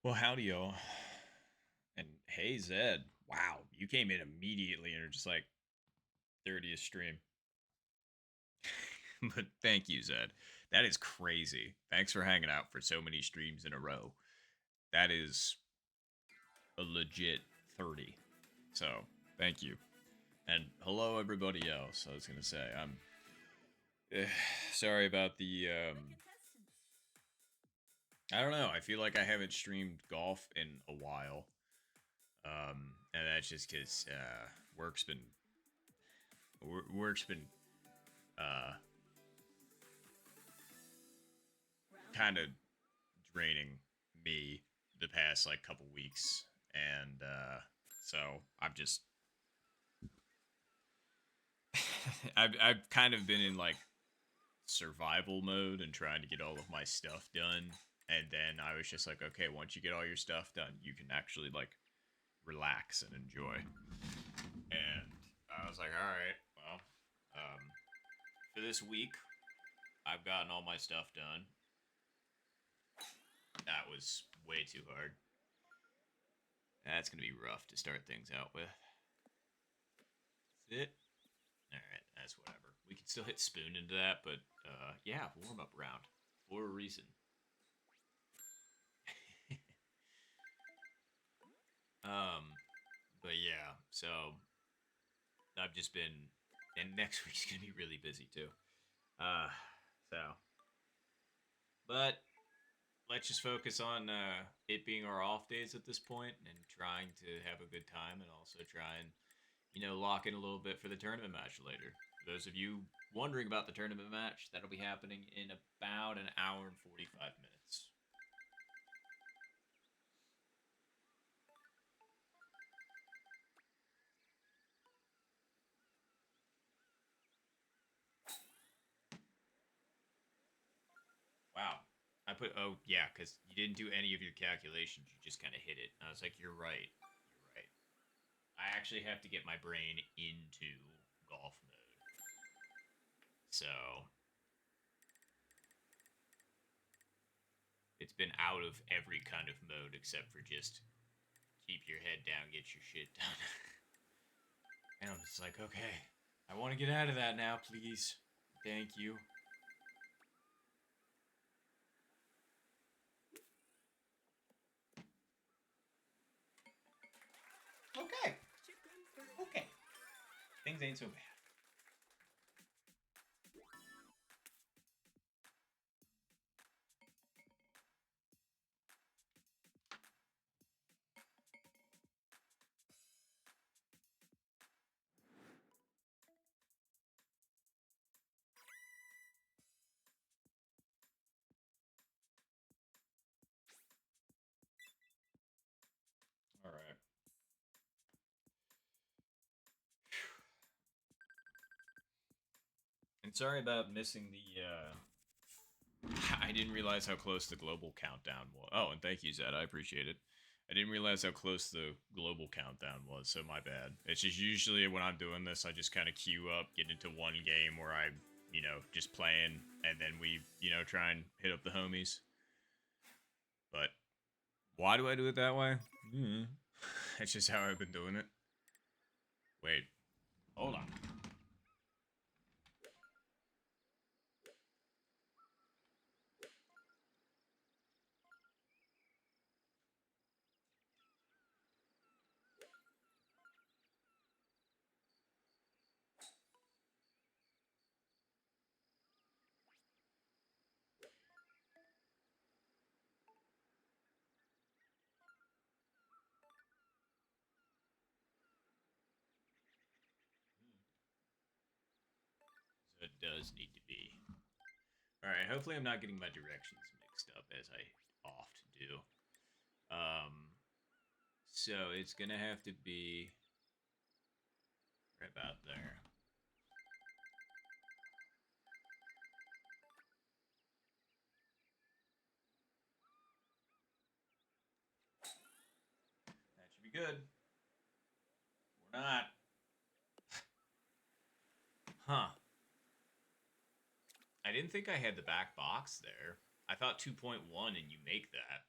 Well, howdy, y'all. And hey, Zed. Wow, you came in immediately and are just like 30th stream. But thank you, Zed. That is crazy. Thanks for hanging out for so many streams in a row. That is a legit 30. So, thank you. And hello, everybody else. I was going to say, I'm eh, sorry about the. I don't know. I feel like I haven't streamed golf in a while. And that's just because work's been work's been uh, kind of draining me the past like couple weeks, and so I've just I've kind of been in like survival mode and trying to get all of my stuff done. And then I was just like, okay, once you get all your stuff done, you can actually like relax and enjoy. And I was like, all right, well, um, for this week, I've gotten all my stuff done. That was way too hard. That's gonna be rough to start things out with. That's it. All right, that's whatever. We can still hit spoon into that, but yeah, warm up round for a reason. um, but yeah, so I've just been, and next week's gonna be really busy too. Uh, so, but let's just focus on it being our off days at this point and trying to have a good time and also try and lock in a little bit for the tournament match later. For those of you wondering about the tournament match, that'll be happening in about an hour and 45 minutes. Wow. Oh, yeah, because you didn't do any of your calculations. You just kind of hit it. And I was like, you're right. You're right. I actually have to get my brain into golf mode. So it's been out of every kind of mode except for just keep your head down, get your shit done. And I'm just like, okay, I want to get out of that now, please. Thank you. Okay. Okay. Things ain't so bad. All right. And sorry about missing the. I didn't realize how close the global countdown was. Oh, and thank you, Zed. I appreciate it. I didn't realize how close the global countdown was, so my bad. It's just usually when I'm doing this, I just kind of queue up, get into one game where I, just playing, and then we, try and hit up the homies. But why do I do it that way? Mm. That's just how I've been doing it. Wait, hold on. So it does need to be. Alright, hopefully I'm not getting my directions mixed up as I oft do. So it's gonna have to be right about there. That should be good. Or not. Huh. I didn't think I had the back box there. I thought 2.1 and you make that.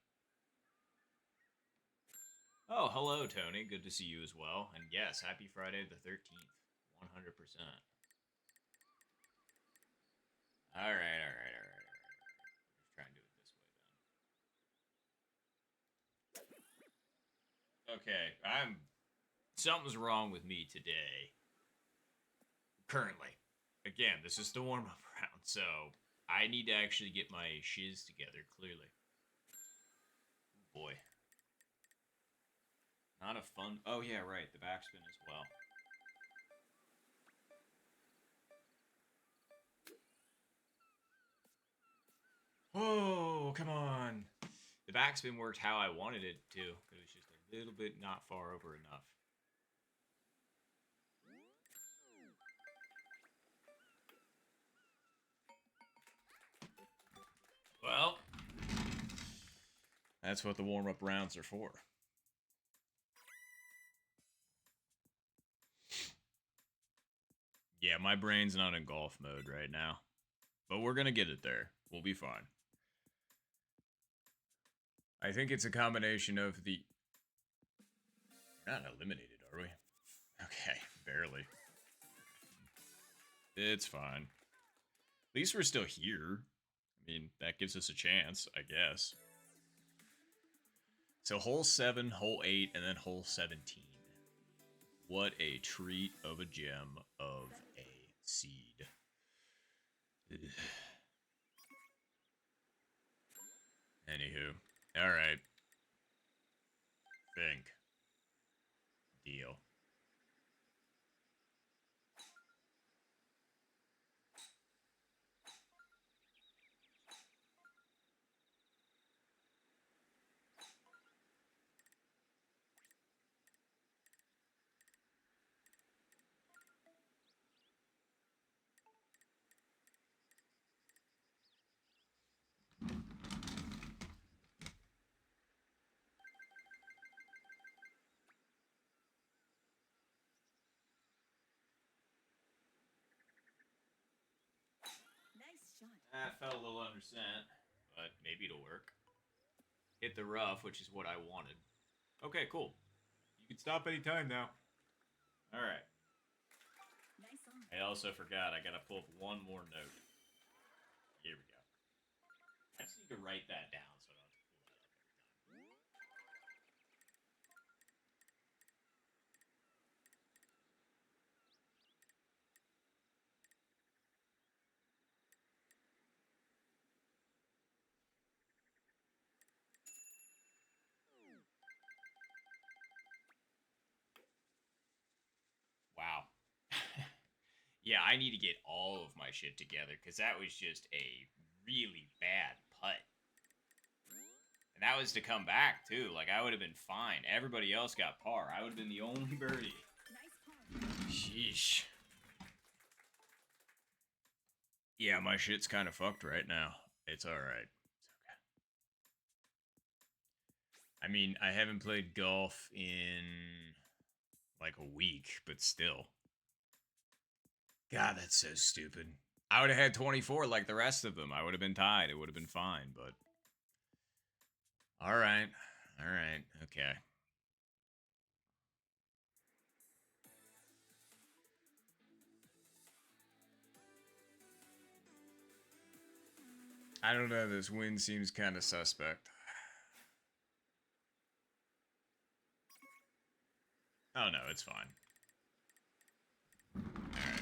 Oh, hello, Tony. Good to see you as well. And yes, happy Friday the 13th. 100%. All right, all right, all right, all right. Let's try and do it this way then. Okay, something's wrong with me today. Currently. Again, this is the warm up round, so I need to actually get my shiz together, clearly. Oh boy. Not a fun. Oh, yeah, right. The backspin as well. Oh, come on. The backspin worked how I wanted it to. It was just a little bit not far over enough. Well, that's what the warm-up rounds are for. Yeah, my brain's not in golf mode right now. But we're going to get it there. We'll be fine. I think it's a combination of the... We're not eliminated, are we? Okay, barely. It's fine. At least we're still here. I mean, that gives us a chance, I guess. So hole 7, hole 8, and then hole 17. What a treat of a gem of a seed. Ugh. Anywho. Alright. Think. Deal. That fell a little under cent, but maybe it'll work. Hit the rough, which is what I wanted. Okay, cool. You can stop anytime now. Alright. I also forgot I gotta pull up one more note. Here we go. I just need to write that down so I don't have to pull that up every time. Wow. Yeah, I need to get all of my shit together because that was just a really bad putt. And that was to come back, too. Like, I would have been fine. Everybody else got par. I would have been the only birdie. Sheesh. Yeah, my shit's kind of fucked right now. It's alright. It's okay. I mean, I haven't played golf in like a week, but still. God, that's so stupid. I would have had 24 like the rest of them. I would have been tied. It would have been fine, but... Alright. Alright. Okay. I don't know. This win seems kind of suspect. Oh, no. It's fine. Alright.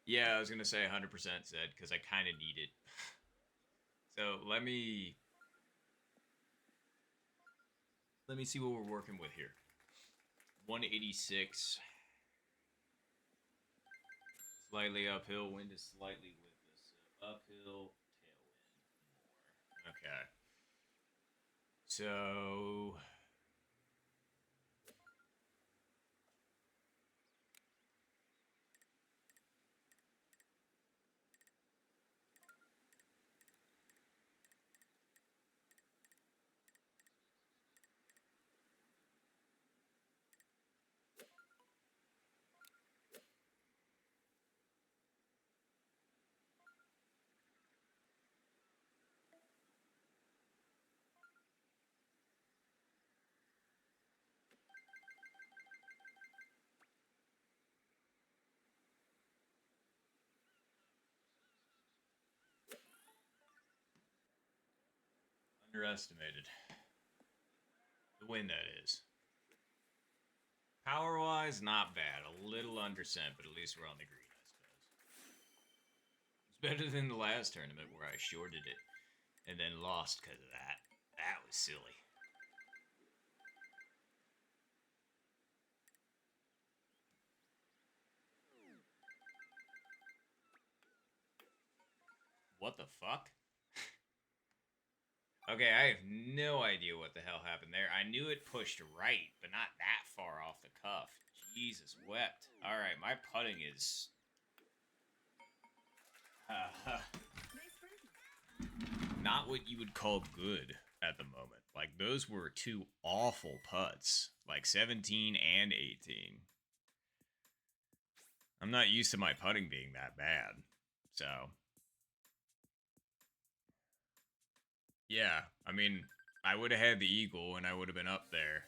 Yeah, I was going to say 100% Zed, because I kind of need it. So, let me see what we're working with here. 186. Slightly uphill. Wind is slightly with us. So uphill, tailwind, more. Okay. So... Underestimated. The win, that is. Power-wise, not bad. A little undersent, but at least we're on the green, I suppose. It's better than the last tournament where I shorted it and then lost because of that. That was silly. What the fuck? Okay, I have no idea what the hell happened there. I knew it pushed right, but not that far off the cuff. Jesus wept. Alright, my putting is... not what you would call good at the moment. Like, those were two awful putts. Like, 17 and 18. I'm not used to my putting being that bad. So... yeah, I mean, I would have had the eagle and I would have been up there.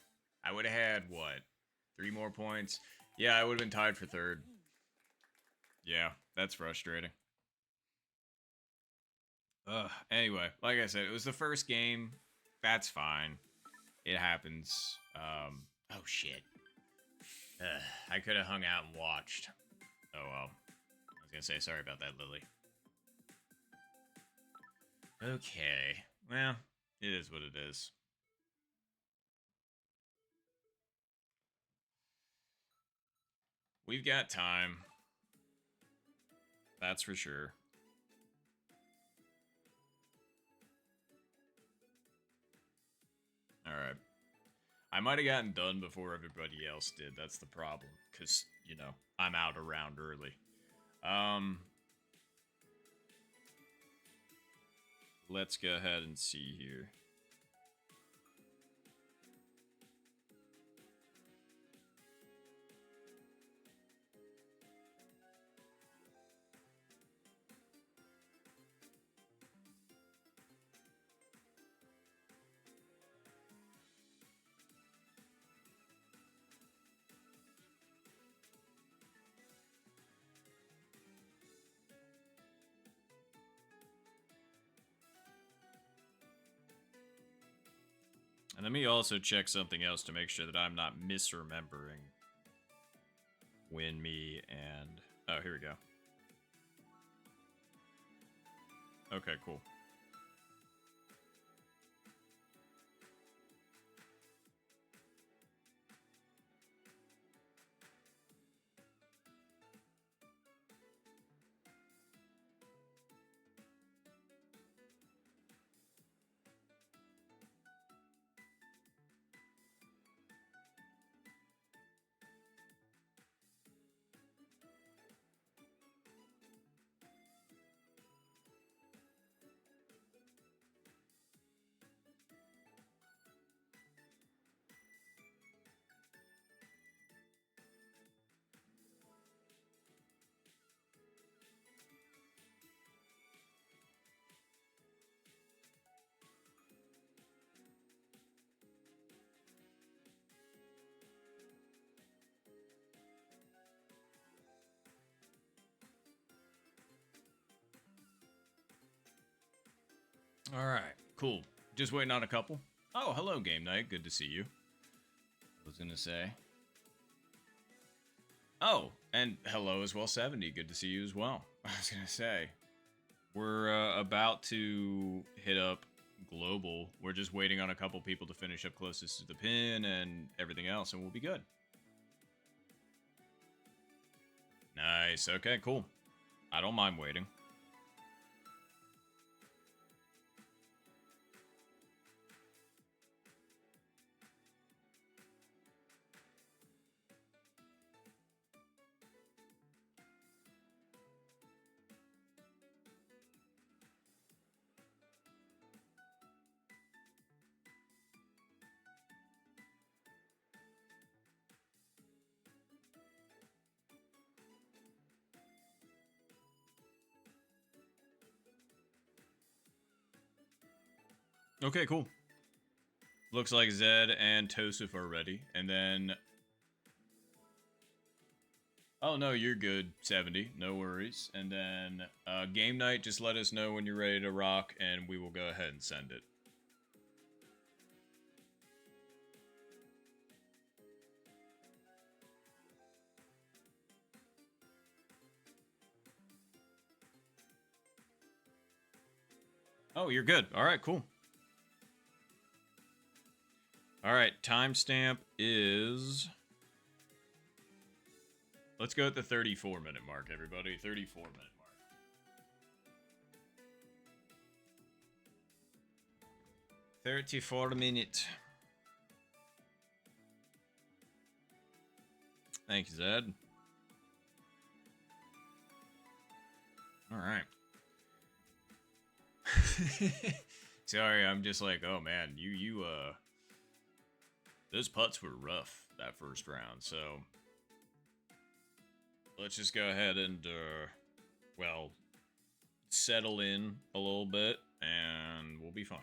I would have had, what, 3 more points? Yeah, I would have been tied for third. Yeah, that's frustrating. Anyway, like I said, it was the first game. That's fine. It happens. Oh shit. I could have hung out and watched. Oh well. I was gonna say sorry about that, Lily. Okay. Well, it is what it is. We've got time. That's for sure. Alright. I might have gotten done before everybody else did. That's the problem. Because, you know, I'm out around early. Let's go ahead and see here. And let me also check something else to make sure that I'm not misremembering when me and... oh, here we go. Okay, cool. Alright, cool. Just waiting on a couple. Oh, hello, Game Night. Good to see you. I was gonna say. Oh, and hello as well, 70. Good to see you as well. I was gonna say. We're about to hit up global. We're just waiting on a couple people to finish up closest to the pin and everything else, and we'll be good. Nice. Okay, cool. I don't mind waiting. Okay, cool. Looks like Zed and Tosif are ready. And then... oh, no, you're good, 70. No worries. And then Game Night, just let us know when you're ready to rock, and we will go ahead and send it. Oh, you're good. All right, cool. All right, timestamp is... Let's go at the 34-minute mark, everybody. 34-minute mark. $34 Thank you, Zed. All right. Sorry, I'm just like, oh man, those putts were rough that first round, so let's just go ahead and, well, settle in a little bit, and we'll be fine.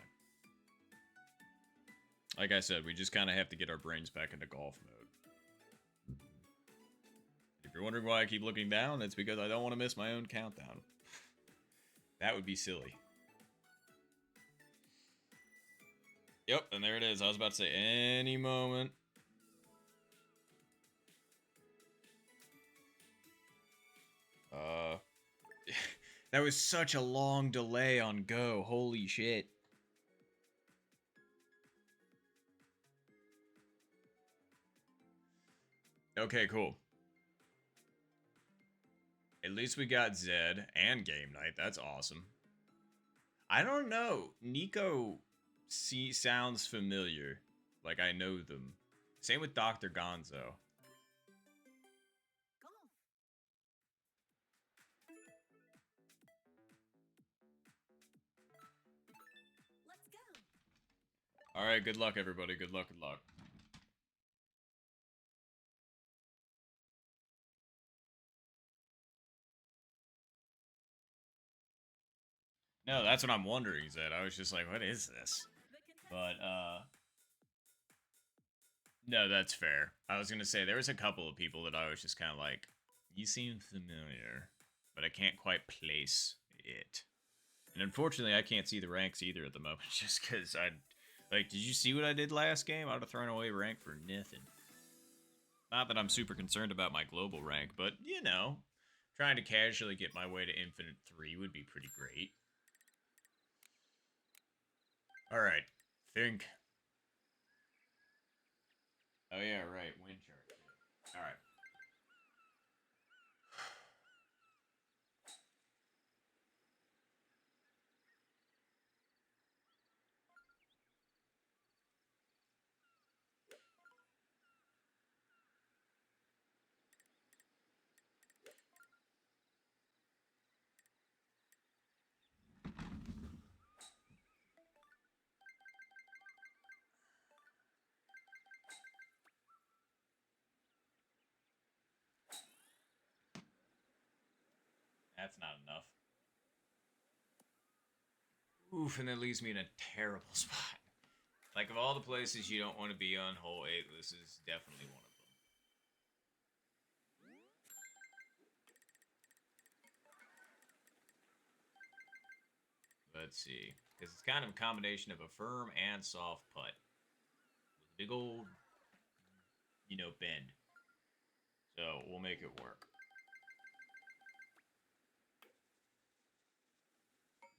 Like I said, we just kind of have to get our brains back into golf mode. If you're wondering why I keep looking down, it's because I don't want to miss my own countdown. That would be silly. Yep, and there it is. I was about to say any moment. That was such a long delay on go. Holy shit. Okay, cool. At least we got Zed and Game Night. That's awesome. I don't know. Nico sounds familiar. Like I know them. Same with Dr. Gonzo. Alright, good luck, everybody. Good luck, good luck. No, that's what I'm wondering, Zed. I was just like, what is this? But, no, that's fair. I was gonna say, there was a couple of people that I was just kind of like, you seem familiar, but I can't quite place it. And unfortunately, I can't see the ranks either at the moment, just because like, did you see what I did last game? I would have thrown away rank for nothing. Not that I'm super concerned about my global rank, but, you know, trying to casually get my way to Infinite 3 would be pretty great. Alright, think. Oh yeah, right, wind chart. Alright. That's not enough. Oof, and that leaves me in a terrible spot. Like, of all the places you don't want to be on hole 8, this is definitely one of them. Let's see. Because it's kind of a combination of a firm and soft putt. With a big old, you know, bend. So, we'll make it work.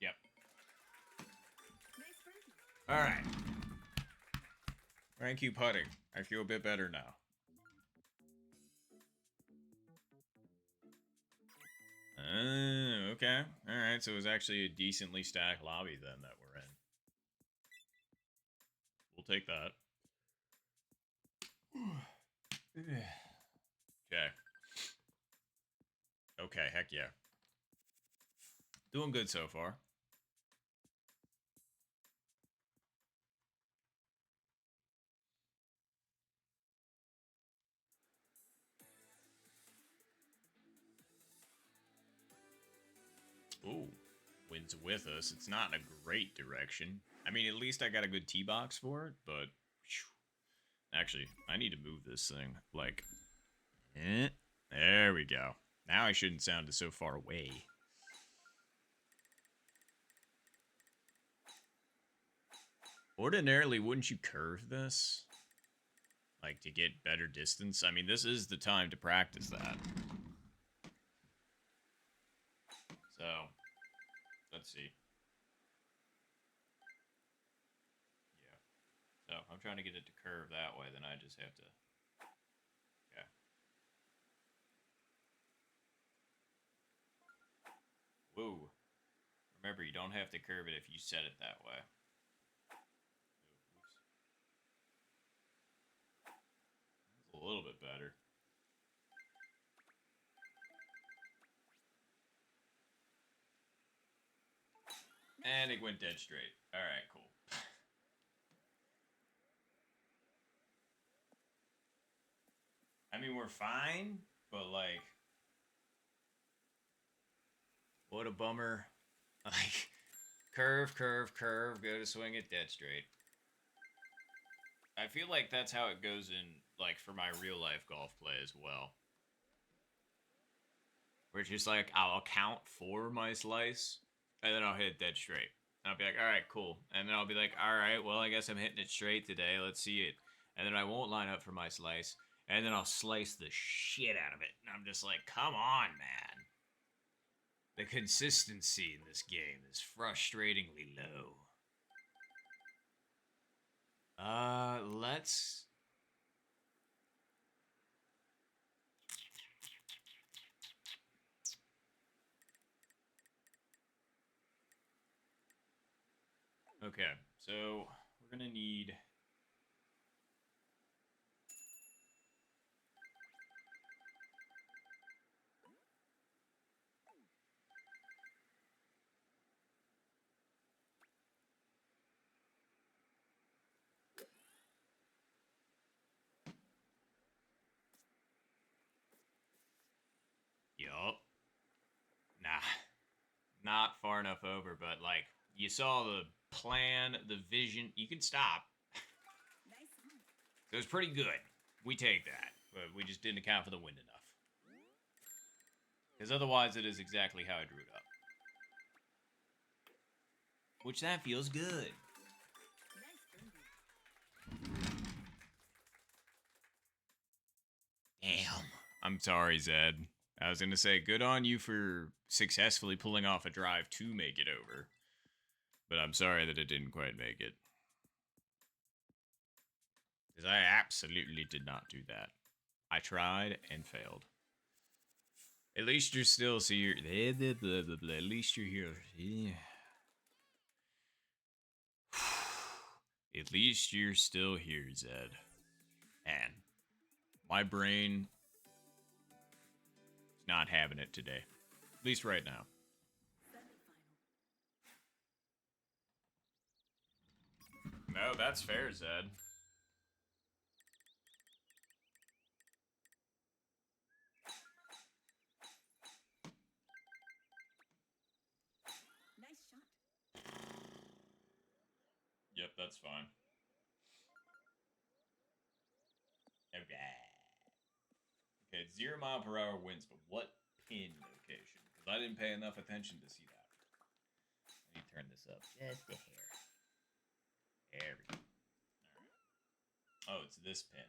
Yep. Alright. Rank you putting. I feel a bit better now. Okay. Alright, so it was actually a decently stacked lobby then that we're in. We'll take that. Okay. Okay, heck yeah. Doing good so far. Ooh, wind's with us. It's not in a great direction. I mean, at least I got a good tee box for it, but... Whew. Actually, I need to move this thing. Like... There we go. Now I shouldn't sound so far away. Ordinarily, wouldn't you curve this? Like, to get better distance? I mean, this is the time to practice that. So, let's see. trying to get it to curve that way, then I just have to... Okay. Whoa. Remember, you don't have to curve it if you set it that way. Oops. That's a little bit better. And it went dead straight. Alright, cool. I mean, we're fine, but like... What a bummer. Like, curve, curve, curve, go to swing it dead straight. I feel like that's how it goes in, like, for my real life golf play as well. Where it's just like, I'll count for my slice, and then I'll hit it dead straight. And I'll be like, alright, cool. And then I'll be like, alright, well, I guess I'm hitting it straight today, let's see it. And then I won't line up for my slice, and then I'll slice the shit out of it. And I'm just like, come on, man. The consistency in this game is frustratingly low. Let's... Okay, so we're gonna need... Yup. Nah. Not far enough over, but like, you saw the plan, the vision. You can stop. So it's pretty good. We take that. But we just didn't account for the wind enough. Because otherwise it is exactly how I drew it up. Which that feels good. Damn. I'm sorry, Zed. I was going to say, good on you for successfully pulling off a drive to make it over. But I'm sorry that it didn't quite make it. Because I absolutely did not do that. I tried and failed. At least you're still here. At least you're here. Yeah. At least you're still here, Zed. And my brain is not having it today. At least right now. No, that's fair, Zed. Nice shot. Yep, that's fine. Okay. Okay, it's 0 mile per hour winds, but what pin location? Because I didn't pay enough attention to see that. Let me turn this up just a hair. There we go. Alright. Oh, it's this pin.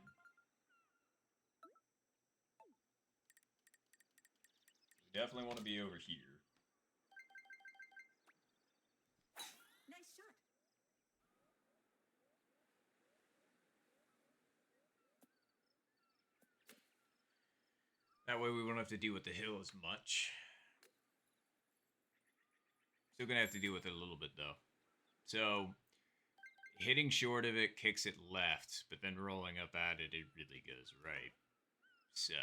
We definitely want to be over here. Nice shot. That way we won't have to deal with the hill as much. Still gonna have to deal with it a little bit though. So, hitting short of it kicks it left, but then rolling up at it, it really goes right. So,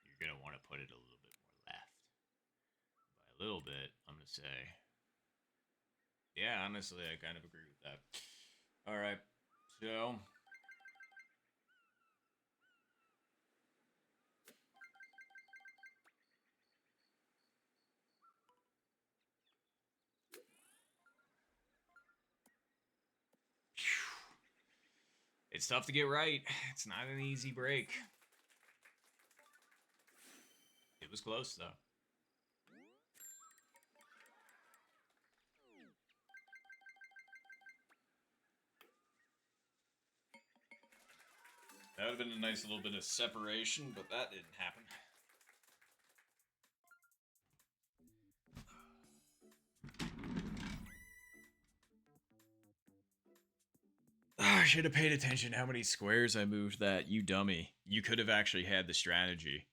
you're gonna want to put it a little bit more left. By a little bit, I'm gonna say... Yeah, honestly, I kind of agree with that. Alright, so... It's tough to get right. It's not an easy break. It was close, though. That would have been a nice little bit of separation, but that didn't happen. Ah, should have paid attention how many squares I moved that. You dummy. You could have actually had the strategy.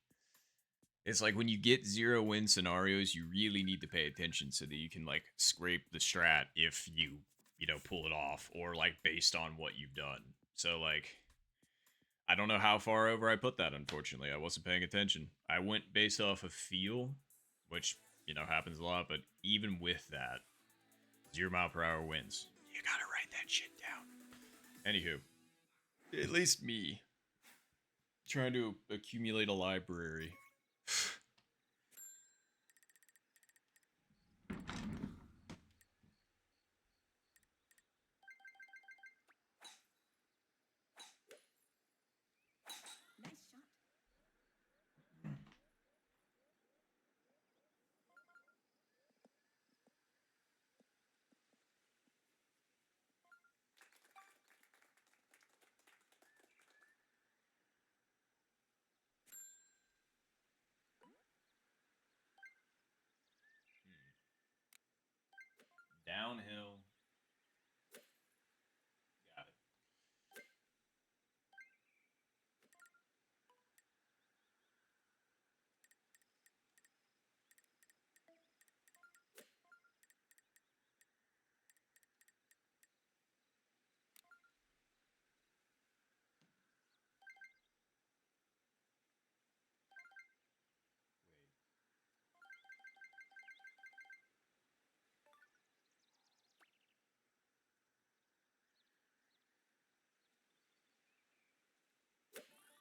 It's like when you get 0-win scenarios, you really need to pay attention so that you can like scrape the strat if you know, pull it off or like based on what you've done. So like I don't know how far over I put that, unfortunately. I wasn't paying attention. I went based off of feel, which, you know, happens a lot, but even with that, 0 mph wins. You gotta write that shit down. Anywho, at least me trying to accumulate a library. Nice shot. Downhill. Got it.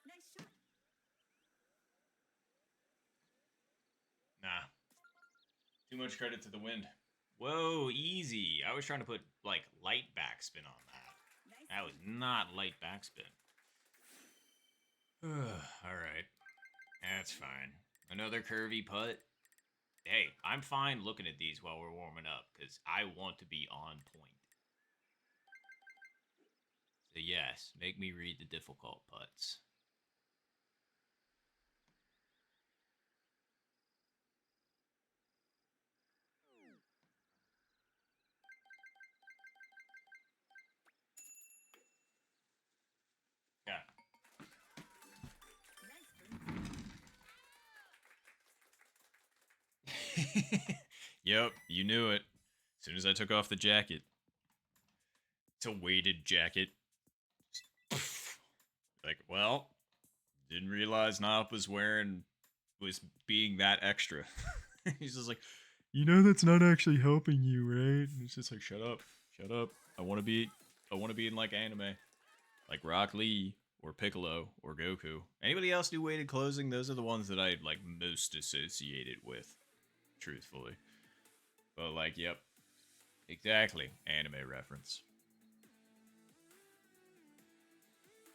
Nice shot. Nah. Too much credit to the wind. Whoa, easy. I was trying to put, like, light backspin on that. Nice. That was not light backspin. Alright. That's fine. Another curvy putt. Hey, I'm fine looking at these while we're warming up, because I want to be on point. So yes, make me read the difficult putts. Yeah. Nice. Yep, you knew it. As soon as I took off the jacket. It's a weighted jacket. Like, well, didn't realize Nop was being that extra. He's just like, you know that's not actually helping you, right? And it's just like, shut up. I want to be in like anime. Like Rock Lee or Piccolo or Goku. Anybody else do weighted closing? Those are the ones that I like most associated with, truthfully. But like, yep. Exactly. Anime reference.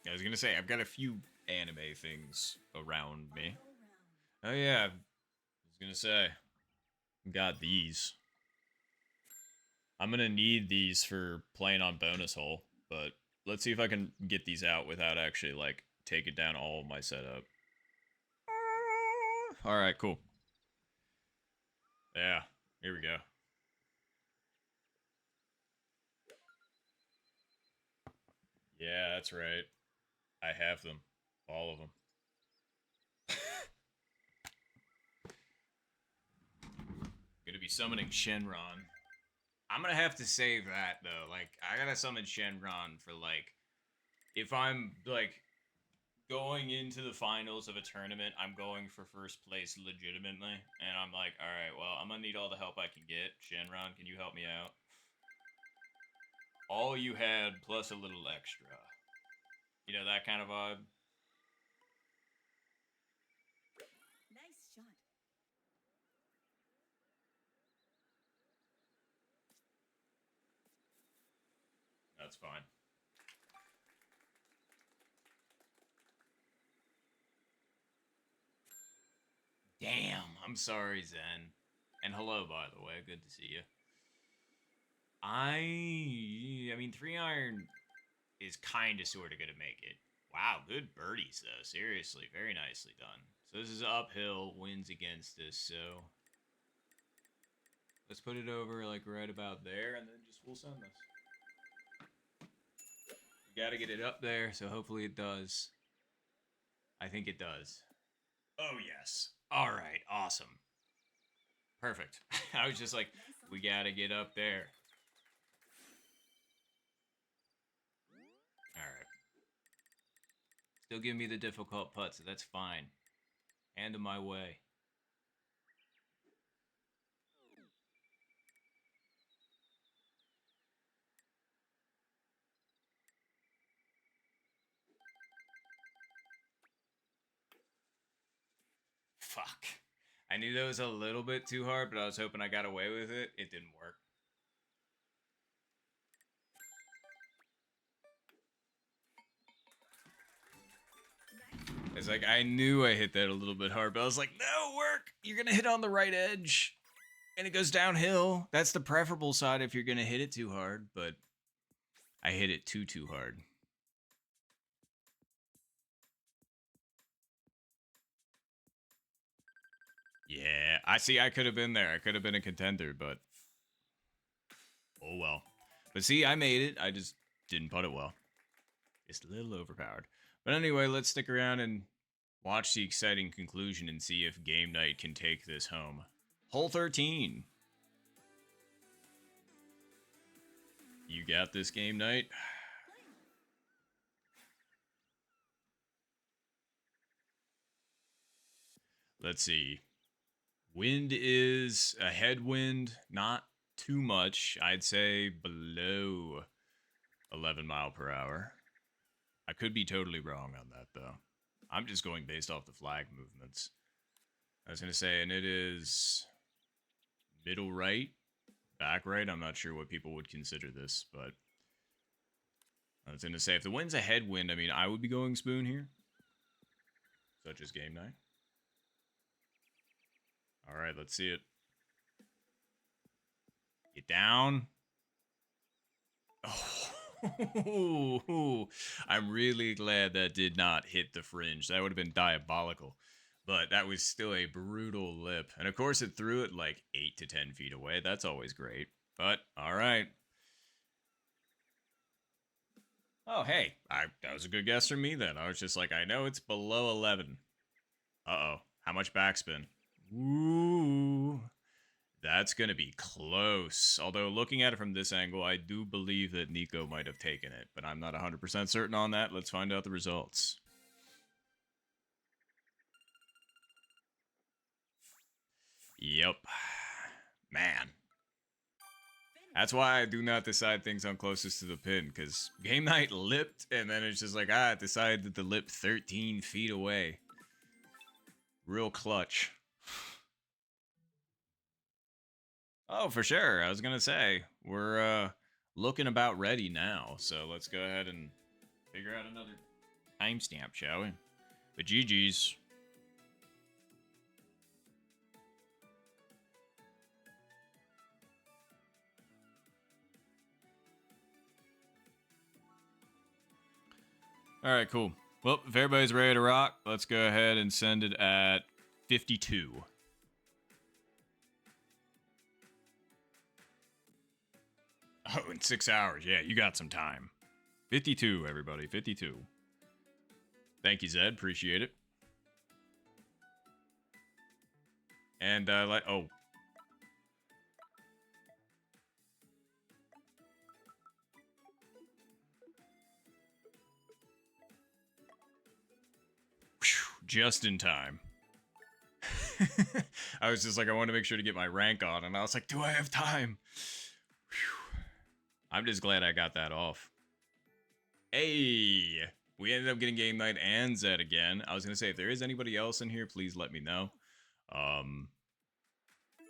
I was gonna say, I've got a few anime things around me. Oh yeah, I was gonna say, got these. I'm gonna need these for playing on bonus hole, but let's see if I can get these out without actually like taking down all of my setup. All right, cool. Yeah, here we go. Yeah, that's right. I have them, all of them. Gonna be summoning Shenron. I'm gonna have to save that though. Like, I gotta summon Shenron for like, if I'm like going into the finals of a tournament, I'm going for first place legitimately, and I'm like, all right, well, I'm gonna need all the help I can get. Shenron, can you help me out? All you had plus a little extra. You know, that kind of vibe. Nice shot. That's fine. Damn, I'm sorry, Zen. And hello, by the way, good to see you. I mean, 3-iron is kind of sort of going to make it. Wow, good birdies, though. Seriously, very nicely done. So this is uphill, winds against us, so let's put it over, like, right about there, and then just we'll send this. We gotta get it up there, so hopefully it does. I think it does. Oh, yes. All right, awesome. Perfect. I was just like, we gotta get up there. All right. Still giving me the difficult putt, so that's fine. Hand in my way. Fuck. I knew that was a little bit too hard, but I was hoping I got away with it. It didn't work. It's like, I knew I hit that a little bit hard, but I was like, no, work! You're gonna hit on the right edge. And it goes downhill. That's the preferable side if you're gonna hit it too hard, but I hit it too hard. Yeah, I see. I could have been there. I could have been a contender, but oh well. But see, I made it. I just didn't putt it well. It's a little overpowered. But anyway, let's stick around and watch the exciting conclusion and see if Game Night can take this home. Hole 13. You got this, Game Night. Let's see. Wind is a headwind, not too much. I'd say below 11 mile per hour. I could be totally wrong on that, though. I'm just going based off the flag movements. I was going to say, and it is middle right, back right. I'm not sure what people would consider this, but I was going to say, if the wind's a headwind, I mean, I would be going spoon here, such as Game Night. All right, let's see it. Get down. Oh, I'm really glad that did not hit the fringe. That would have been diabolical. But that was still a brutal lip. And of course, it threw it like 8 to 10 feet away. That's always great. But, all right. Oh, hey. That was a good guess from me then. I was just like, I know it's below 11. Uh-oh. How much backspin? Ooh. That's going to be close. Although, looking at it from this angle, I do believe that Nico might have taken it. But I'm not 100% certain on that. Let's find out the results. Yep. Man. That's why I do not decide things on closest to the pin. Because Game Night lipped, and then it's just like, I decided to lip 13 feet away. Real clutch. Oh, for sure. I was going to say, we're looking about ready now. So let's go ahead and figure out another timestamp, shall we? But GG's. All right, cool. Well, if everybody's ready to rock, let's go ahead and send it at 52. Oh, in 6 hours. Yeah, you got some time. 52, everybody. 52. Thank you, Zed. Appreciate it. And, like, oh. Whew, just in time. I was just like, I want to make sure to get my rank on, and I was like, do I have time? Whew. I'm just glad I got that off. Hey, we ended up getting Game Night and Zed again. I was going to say, if there is anybody else in here, please let me know. I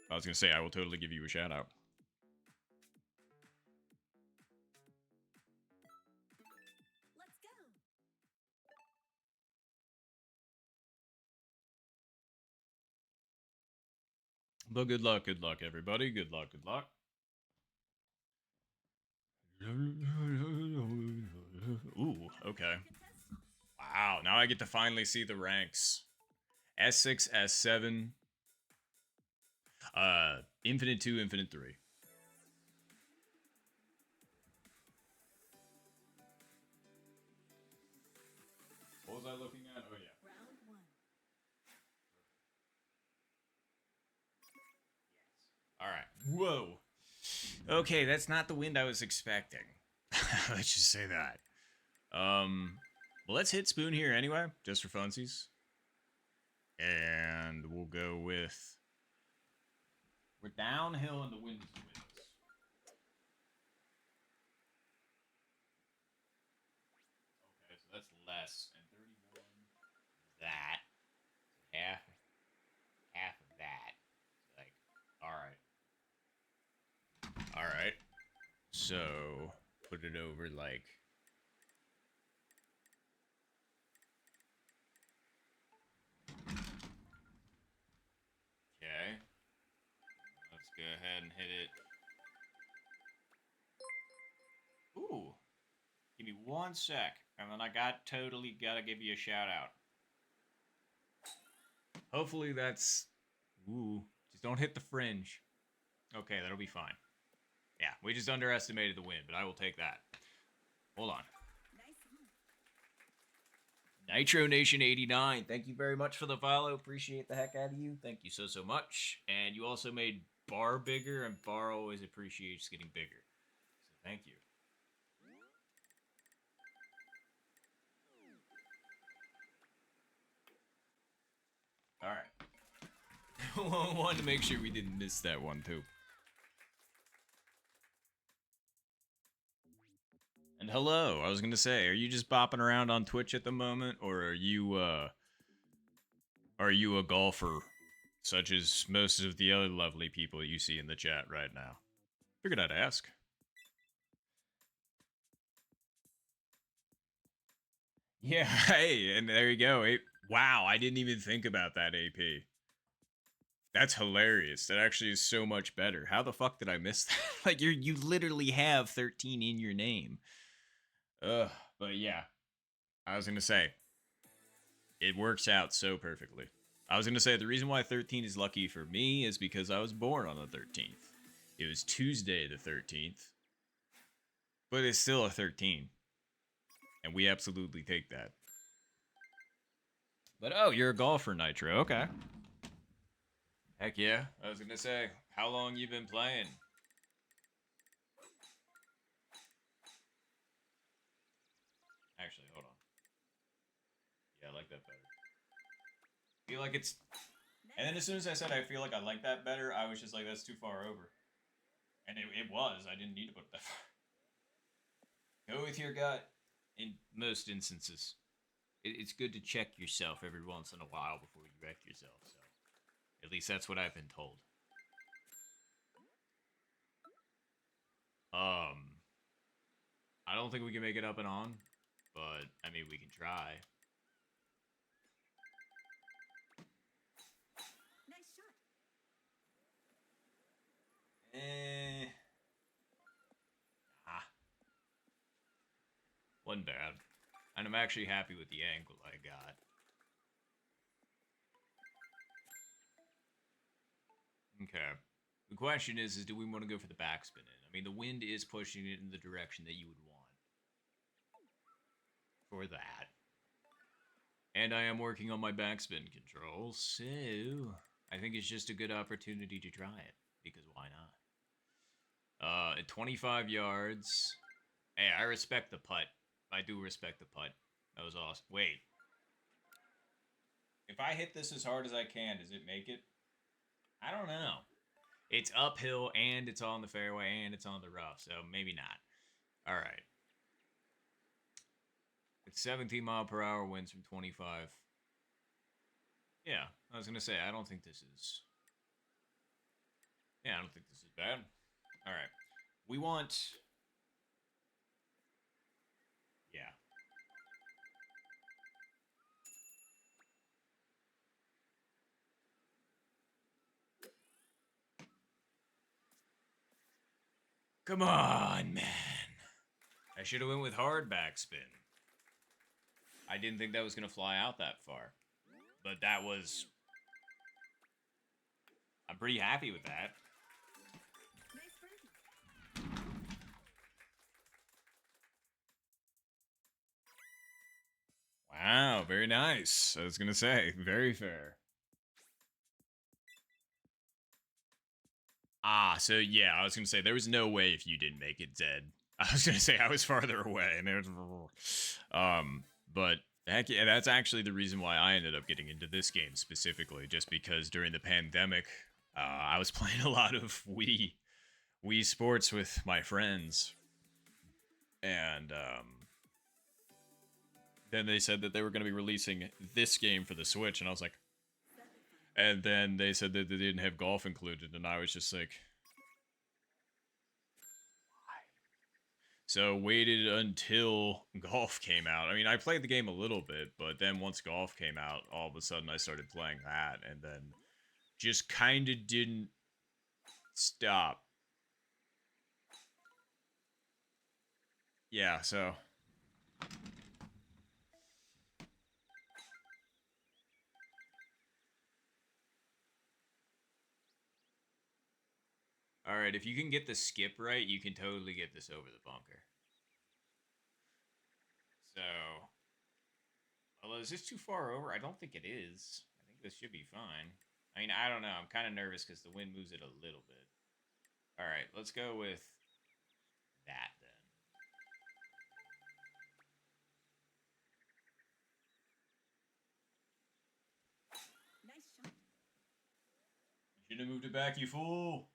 was going to say, I will totally give you a shout out. Let's go. But good luck, everybody. Good luck, good luck. Ooh, okay. Wow, now I get to finally see the ranks. S6, S7. Infinite 2, Infinite 3. I looking at? Oh, yeah. Round one. Alright. Whoa. Okay, that's not the wind I was expecting. Let's just say that. Well, let's hit spoon here anyway, just for funsies. And we'll go with... We're downhill and the wind is with us. Okay, so that's less. And 31 that. Half of that. Like, alright. Alright. So, put it over like... Okay. Let's go ahead and hit it. Ooh. Give me 1 sec. And then I totally gotta give you a shout out. Hopefully that's... Ooh. Just don't hit the fringe. Okay, that'll be fine. Yeah, we just underestimated the wind, but I will take that. Hold on. Nice one. Nitro Nation 89, thank you very much for the follow. Appreciate the heck out of you. Thank you so much. And you also made Bar bigger, and Bar always appreciates getting bigger. So thank you. Alright. Wanted to make sure we didn't miss that one, too. And hello, I was gonna say, are you just bopping around on Twitch at the moment, or are you a golfer, such as most of the other lovely people you see in the chat right now? Figured I'd ask. Yeah, hey, and there you go. Wow, I didn't even think about that, AP. That's hilarious. That actually is so much better. How the fuck did I miss that? Like, you literally have 13 in your name. Ugh, but yeah. I was gonna say, it works out so perfectly. I was gonna say, the reason why 13 is lucky for me is because I was born on the 13th. It was Tuesday the 13th. But it's still a 13. And we absolutely take that. But oh, you're a golfer, Nitro. Okay. Heck yeah. I was gonna say, how long you been playing? Actually, hold on. Yeah, I like that better. I feel like it's... And then as soon as I said I feel like I like that better, I was just like, that's too far over. And it was. I didn't need to put it that far. Go with your gut in most instances. It's good to check yourself every once in a while before you wreck yourself, so... At least that's what I've been told. I don't think we can make it up and on, but, I mean, we can try. Nice shot. Wasn't bad. And I'm actually happy with the angle I got. Okay. The question is do we want to go for the backspin in? I mean, the wind is pushing it in the direction that you would want. For that. And I am working on my backspin control, so I think it's just a good opportunity to try it. Because why not? At 25 yards. Hey, I respect the putt. I do respect the putt. That was awesome. Wait. If I hit this as hard as I can, does it make it? I don't know. It's uphill, and it's on the fairway, and it's on the rough, so maybe not. Alright. It's 17 mile per hour winds from 25. Yeah, I was gonna say, I don't think this is... Yeah, I don't think this is bad. Alright. We want... Yeah. Come on, man. I should have went with hard backspin. I didn't think that was going to fly out that far. But that was... I'm pretty happy with that. Nice birdie. Wow, very nice. I was gonna say, very fair. Ah, so yeah, I was gonna say there was no way if you didn't make it, Zed. I was gonna say I was farther away, and it was, but heck yeah, that's actually the reason why I ended up getting into this game specifically, just because during the pandemic, I was playing a lot of Wii Sports with my friends, and then they said that they were going to be releasing this game for the Switch, and I was like, and then they said that they didn't have golf included, and I was just like, so waited until golf came out. I mean, I played the game a little bit, but then once golf came out, all of a sudden I started playing that, and then just kind of didn't stop. Yeah, so all right, if you can get the skip right, you can totally get this over the bunker. So, although is this too far over? I don't think it is. I think this should be fine. I mean, I don't know. I'm kind of nervous because the wind moves it a little bit. All right, let's go with that then. Nice shot. You should have moved it back, you fool.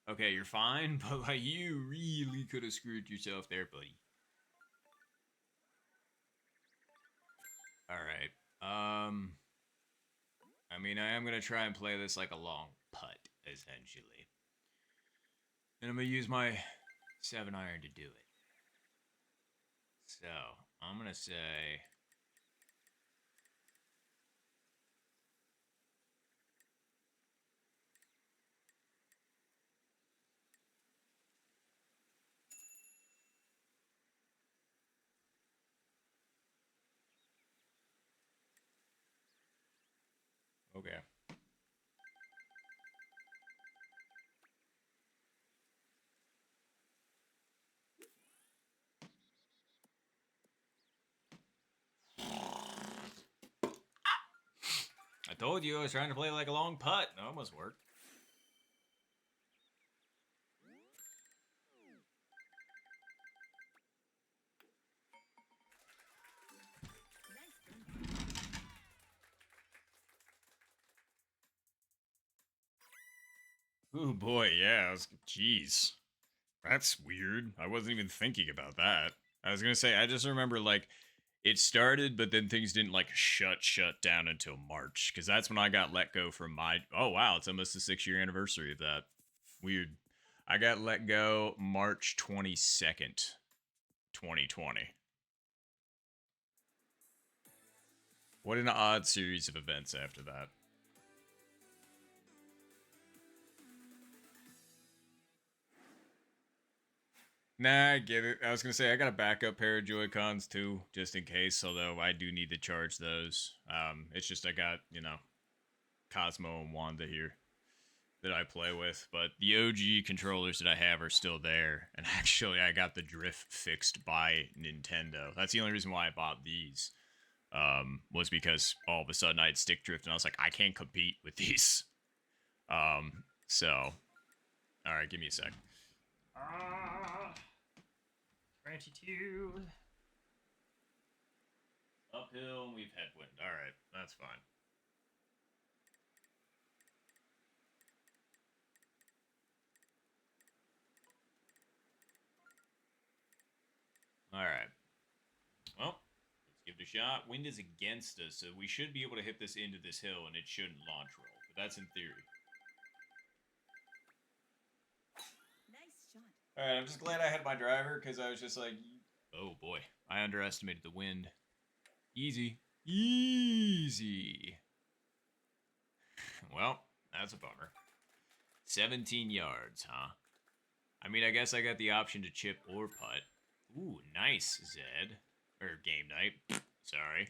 Okay, you're fine, but like you really could have screwed yourself there, buddy. All right. I mean, I am gonna try and play this like a long putt, essentially, and I'm gonna use my 7-iron to do it. So I'm gonna say. Okay. I told you I was trying to play like a long putt. It almost worked. Nice done. Oh boy, yeah. Jeez. That's weird. I wasn't even thinking about that. I was gonna say, I just remember like it started, but then things didn't like shut down until March, because that's when I got let go from my. Oh wow, it's almost the 6-year anniversary of that. Weird. I got let go March 22nd, 2020. What an odd series of events after that. Nah, I get it. I was gonna say I got a backup pair of Joy Cons too, just in case. Although I do need to charge those. It's just I got Cosmo and Wanda here that I play with, but the OG controllers that I have are still there. And actually, I got the drift fixed by Nintendo. That's the only reason why I bought these. Was because all of a sudden I had stick drift, and I was like, I can't compete with these. So, all right, give me a sec. 22. Uphill, and we've headwind. All right, that's fine. All right. Well, let's give it a shot. Wind is against us, so we should be able to hit this into this hill, and it shouldn't launch roll. But that's in theory. Nice shot. All right, I'm just glad I had my driver, because I was just like, oh boy, I underestimated the wind. Easy. Easy. Well, that's a bummer. 17 yards, huh? I mean, I guess I got the option to chip or putt. Ooh, nice, Zed. Or game night. Sorry.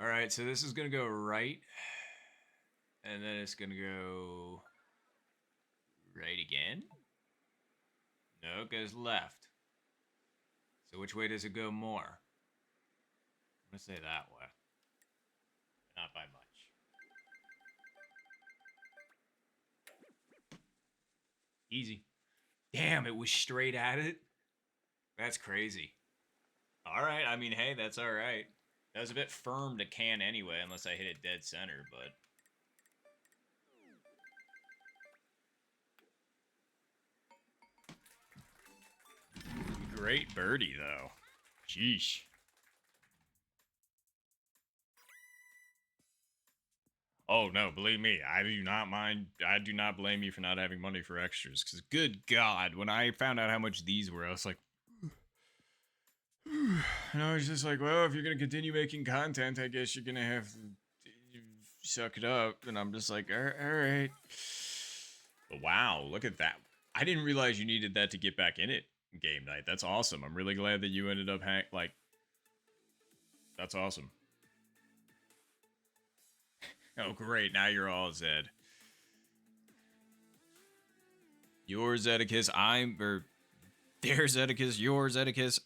Alright, so this is going to go right. And then it's going to go right again. No, it goes left. So which way does it go more? I'm gonna say that way. Not by much. Easy. Damn, it was straight at it? That's crazy. Alright, I mean, hey, that's alright. That was a bit firm to can anyway, unless I hit it dead center, but... Great birdie, though. Sheesh. Oh, no, believe me, I do not mind. I do not blame you for not having money for extras, because good God, when I found out how much these were, I was like... And I was just like, well, if you're going to continue making content, I guess you're going to have to suck it up. And I'm just like, all right. But wow, look at that. I didn't realize you needed that to get back in it game night. That's awesome. I'm really glad that you ended up that's awesome. Oh, great. Now you're all Zed. You're Zedicus. They're Zedicus. You're Zedicus.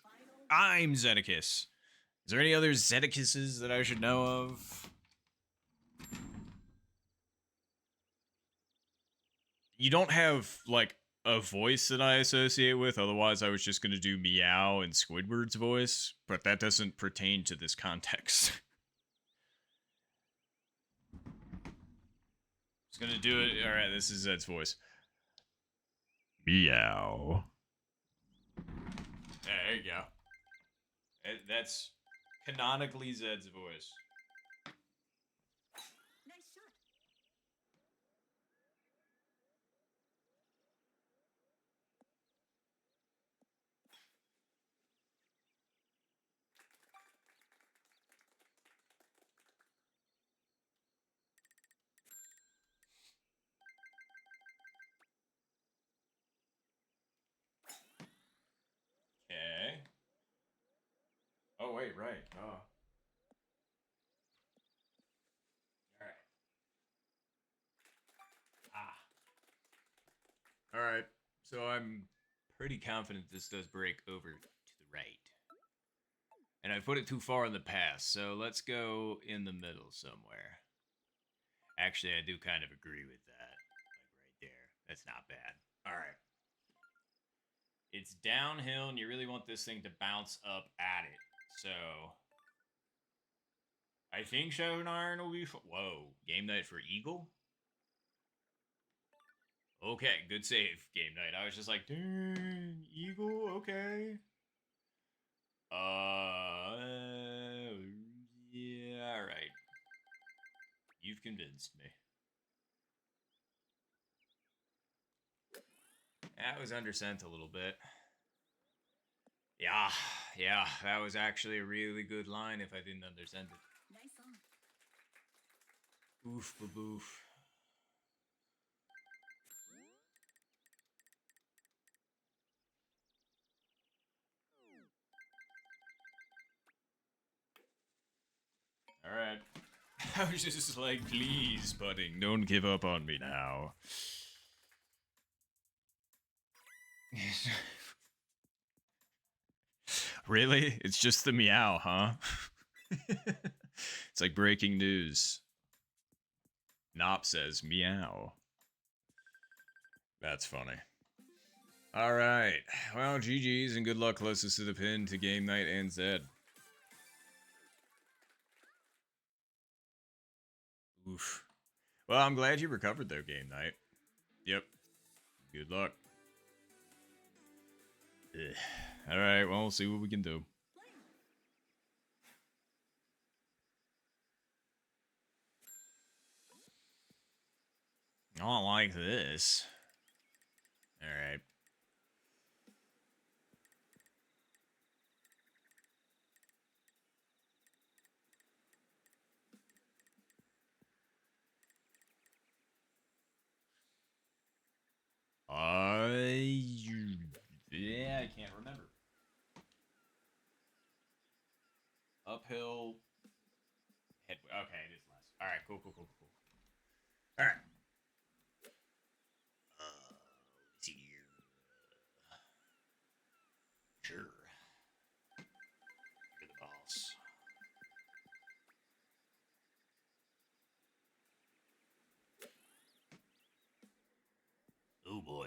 I'm Zedicus. Is there any other Zedicuses that I should know of? You don't have, like, a voice that I associate with, otherwise I was just going to do Meow and Squidward's voice, but that doesn't pertain to this context. Just gonna do it. Alright, this is Zed's voice. Meow. There you go. That's canonically Zed's voice. Nice shot. Okay. Oh, wait, right. Oh. Alright. Alright. So I'm pretty confident this does break over to the right. And I put it too far in the past, so let's go in the middle somewhere. Actually, I do kind of agree with that. Like right there. That's not bad. Alright. It's downhill, and you really want this thing to bounce up at it. So... I think 7 iron will be... Whoa. Game night for Eagle? Okay, good save, game night. I was just like, dang, Eagle, okay. Yeah, alright. You've convinced me. That was undersent a little bit. Yeah, that was actually a really good line if I didn't undersend it. Nice on. Oof, baboof. Alright. I was just like, please, Pudding, don't give up on me now. Really? It's just the meow, huh? It's like breaking news. Nop says meow. That's funny. Alright. Well, GG's and good luck closest to the pin to game night and Zed. Oof. Well, I'm glad you recovered though, game night. Yep. Good luck. Alright, well, we'll see what we can do. I don't like this. Alright. Yeah, I can't remember. Uphill. Head. Okay, it is less. All right, cool. All right. Let's see here. Sure.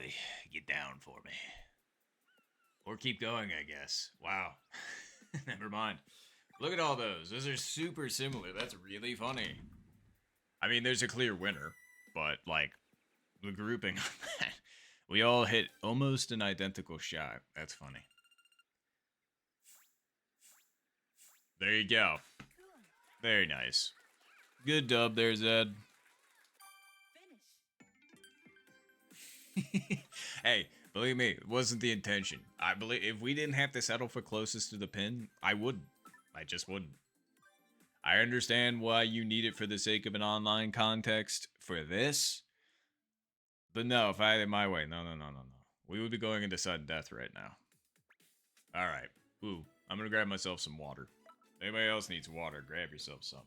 everybody. Get down for me. Or keep going, I guess. Wow. Never mind. Look at all those. Those are super similar. That's really funny. I mean, there's a clear winner, but, like, the grouping on that. We all hit almost an identical shot. That's funny. There you go. Very nice. Good dub there, Zed. Finish. Hey, believe me, it wasn't the intention. I believe if we didn't have to settle for closest to the pin, I wouldn't. I just wouldn't. I understand why you need it for the sake of an online context for this. But no, if I had it my way, no. We would be going into sudden death right now. Alright. Ooh, I'm gonna grab myself some water. If anybody else needs water, grab yourself some.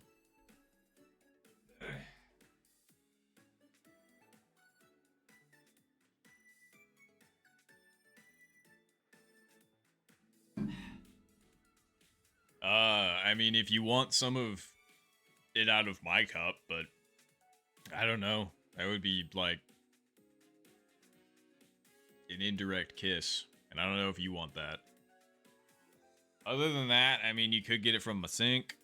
I mean, if you want some of it out of my cup, but I don't know. That would be like an indirect kiss, and I don't know if you want that. Other than that, I mean, you could get it from my sink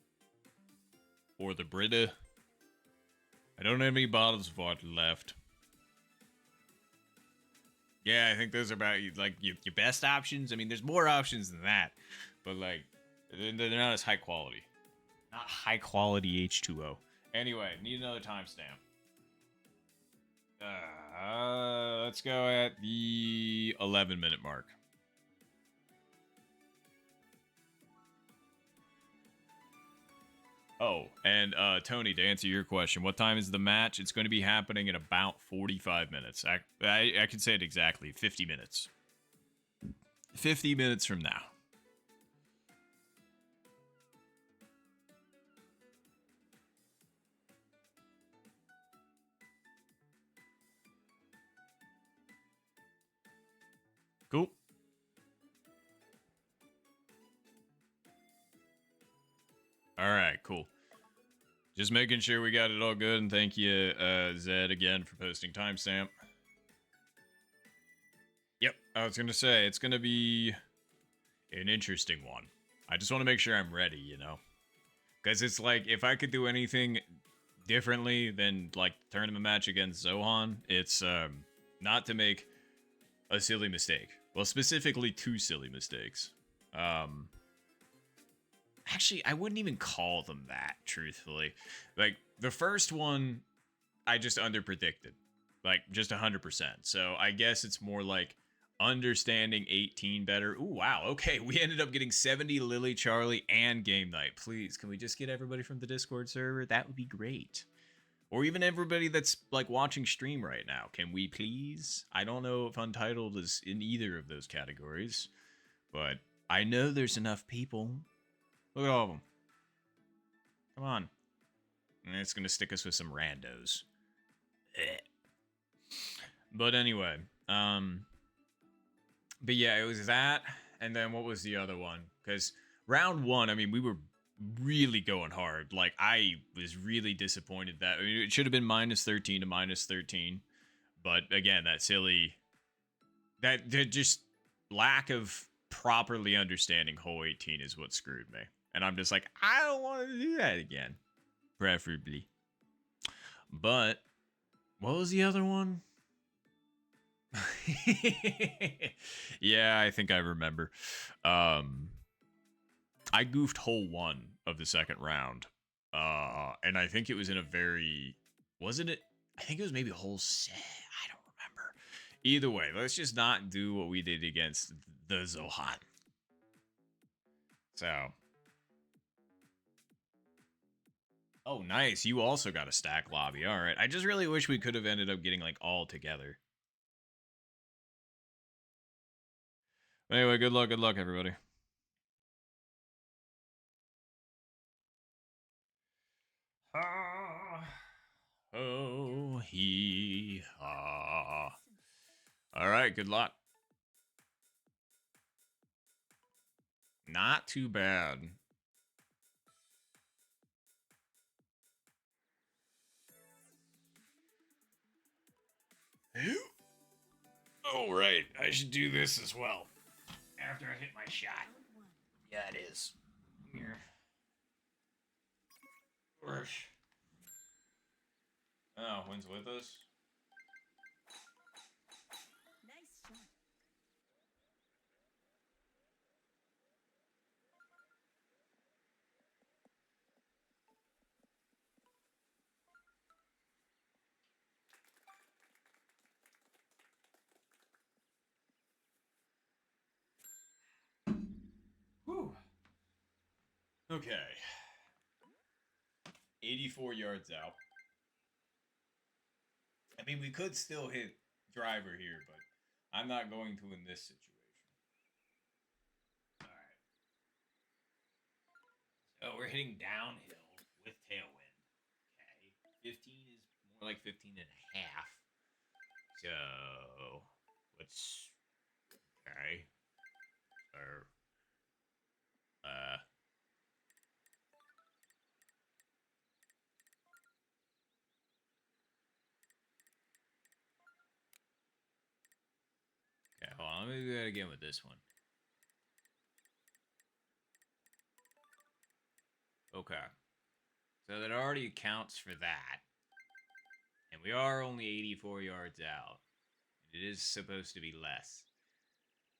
or the Brita. I don't have any bottles of water left. Yeah, I think those are about like your best options. I mean, there's more options than that, but like they're not as high quality. Not high quality H2O. Anyway, need another timestamp. Let's go at the 11-minute mark. Oh, and Tony, to answer your question, what time is the match? It's going to be happening in about 45 minutes. I can say it exactly, 50 minutes. 50 minutes from now. Cool. All right, cool. Just making sure we got it all good, and thank you, Zed, again for posting timestamp. Yep, I was gonna say, it's gonna be an interesting one. I just want to make sure I'm ready, you know? Because it's like, if I could do anything differently than, like, tournament match against Zohan, it's, not to make a silly mistake. Well, specifically 2 silly mistakes. Actually, I wouldn't even call them that, truthfully. Like, the first one, I just underpredicted. Like, just 100%. So, I guess it's more like understanding 18 better. Ooh, wow. Okay, we ended up getting 70 Lily, Charlie, and Game Night. Please, can we just get everybody from the Discord server? That would be great. Or even everybody that's, like, watching stream right now. Can we please? I don't know if Untitled is in either of those categories. But I know there's enough people. Look at all of them. Come on. And it's going to stick us with some randos. But anyway, but yeah, it was that, and then what was the other one? Because round 1, I mean, we were really going hard. Like, I was really disappointed that, I mean, it should have been -13 to -13. But again, that just lack of properly understanding hole 18 is what screwed me. And I'm just like, I don't want to do that again. Preferably. But, what was the other one? Yeah, I think I remember. I goofed hole 1 of the second round. And I think it was in a very... Wasn't it? I think it was maybe hole 6. I don't remember. Either way, let's just not do what we did against the Zohan. So... Oh, nice. You also got a stack lobby. All right. I just really wish we could have ended up getting, like, all together. Anyway, good luck, everybody. Oh, he, ah. All right, good luck. Not too bad. Oh, right. I should do this as well. After I hit my shot. Round one. Yeah, it is. Here. Whoosh. Oh, wind's with us? Nice shot. Whew. Okay. 84 yards out. I mean, we could still hit driver here, but I'm not going to in this situation. Alright. So we're hitting downhill with tailwind. Okay. 15 is more like 15 and a half. So, let's... Okay. Or... Okay, hold on. Let me do that again with this one. Okay. So that already accounts for that. And we are only 84 yards out. It is supposed to be less.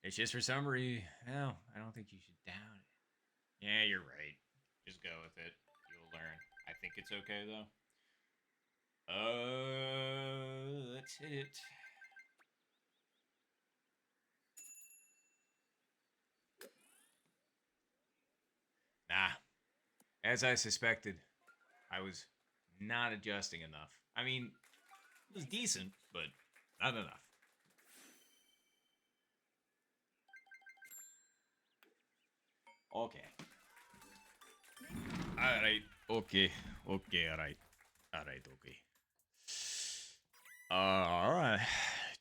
It's just for some reason... No, I don't think you should down it. Yeah, you're right. Just go with it. You'll learn. I think it's okay, though. Let's hit it. Nah. As I suspected, I was not adjusting enough. I mean, it was decent, but not enough. Okay. Alright. Okay. Okay, alright. Alright, okay. Alright.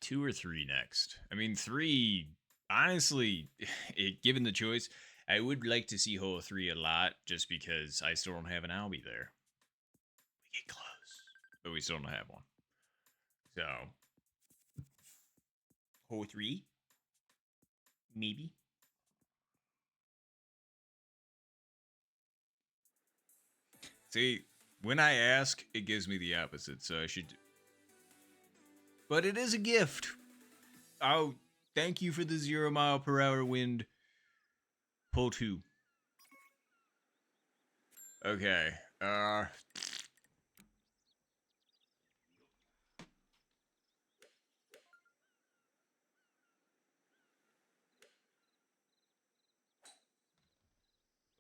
2 or 3 next. I mean, 3, honestly, given the choice, I would like to see hole 3 a lot, just because I still don't have an Albie there. We get close, but we still don't have one. So, hole 3? Maybe? See, when I ask, it gives me the opposite, so I should... But it is a gift. Oh, thank you for the 0 mile per hour wind. Pull 2. Okay.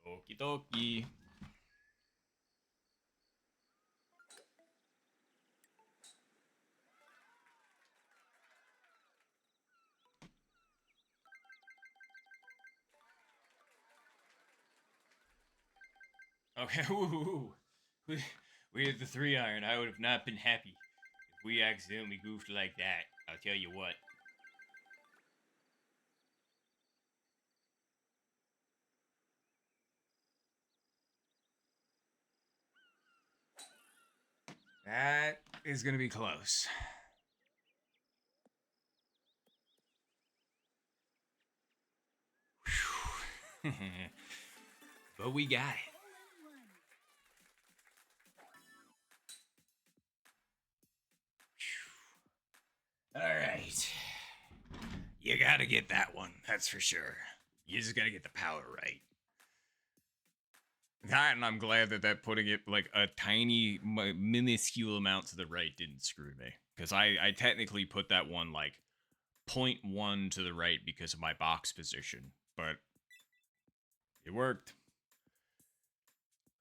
Okie dokie. Okay, woo. We hit the 3 iron. I would have not been happy if we accidentally goofed like that. I'll tell you what. That is going to be close. But we got it. Hole in one. All right. You got to get that one. That's for sure. You just got to get the power right. That, and I'm glad that putting it like a tiny, minuscule amount to the right didn't screw me. Because I technically put that one like 0.1 to the right because of my box position. But it worked.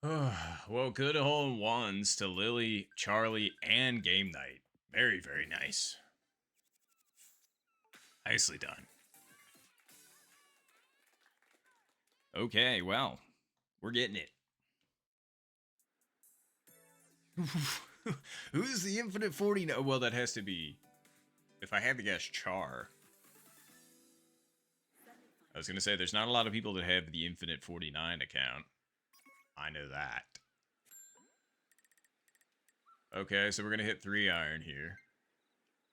Well, good hole-in-ones to Lily, Charlie, and Game Night. Very, very nice. Nicely done. Okay, well, we're getting it. Who's the infinite 49? Well, that has to be, if I had to guess, Char. I was going to say, there's not a lot of people that have the infinite 49 account. I know that. Okay, so we're going to hit 3 iron here.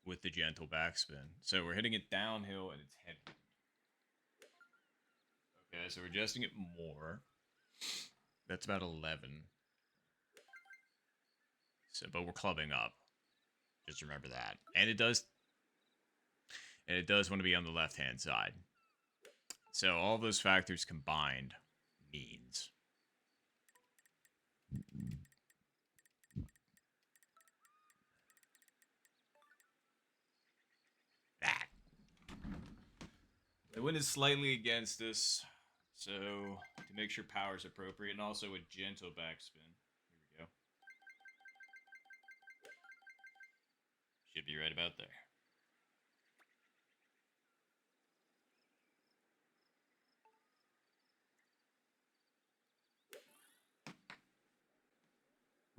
with the gentle backspin. So we're hitting it downhill and it's headwind. Okay, so we're adjusting it more. That's about 11. So, but we're clubbing up. Just remember that. And it does want to be on the left-hand side. So all those factors combined means that. The wind is slightly against us, so to make sure power is appropriate, and also a gentle backspin. Here we go. Should be right about there.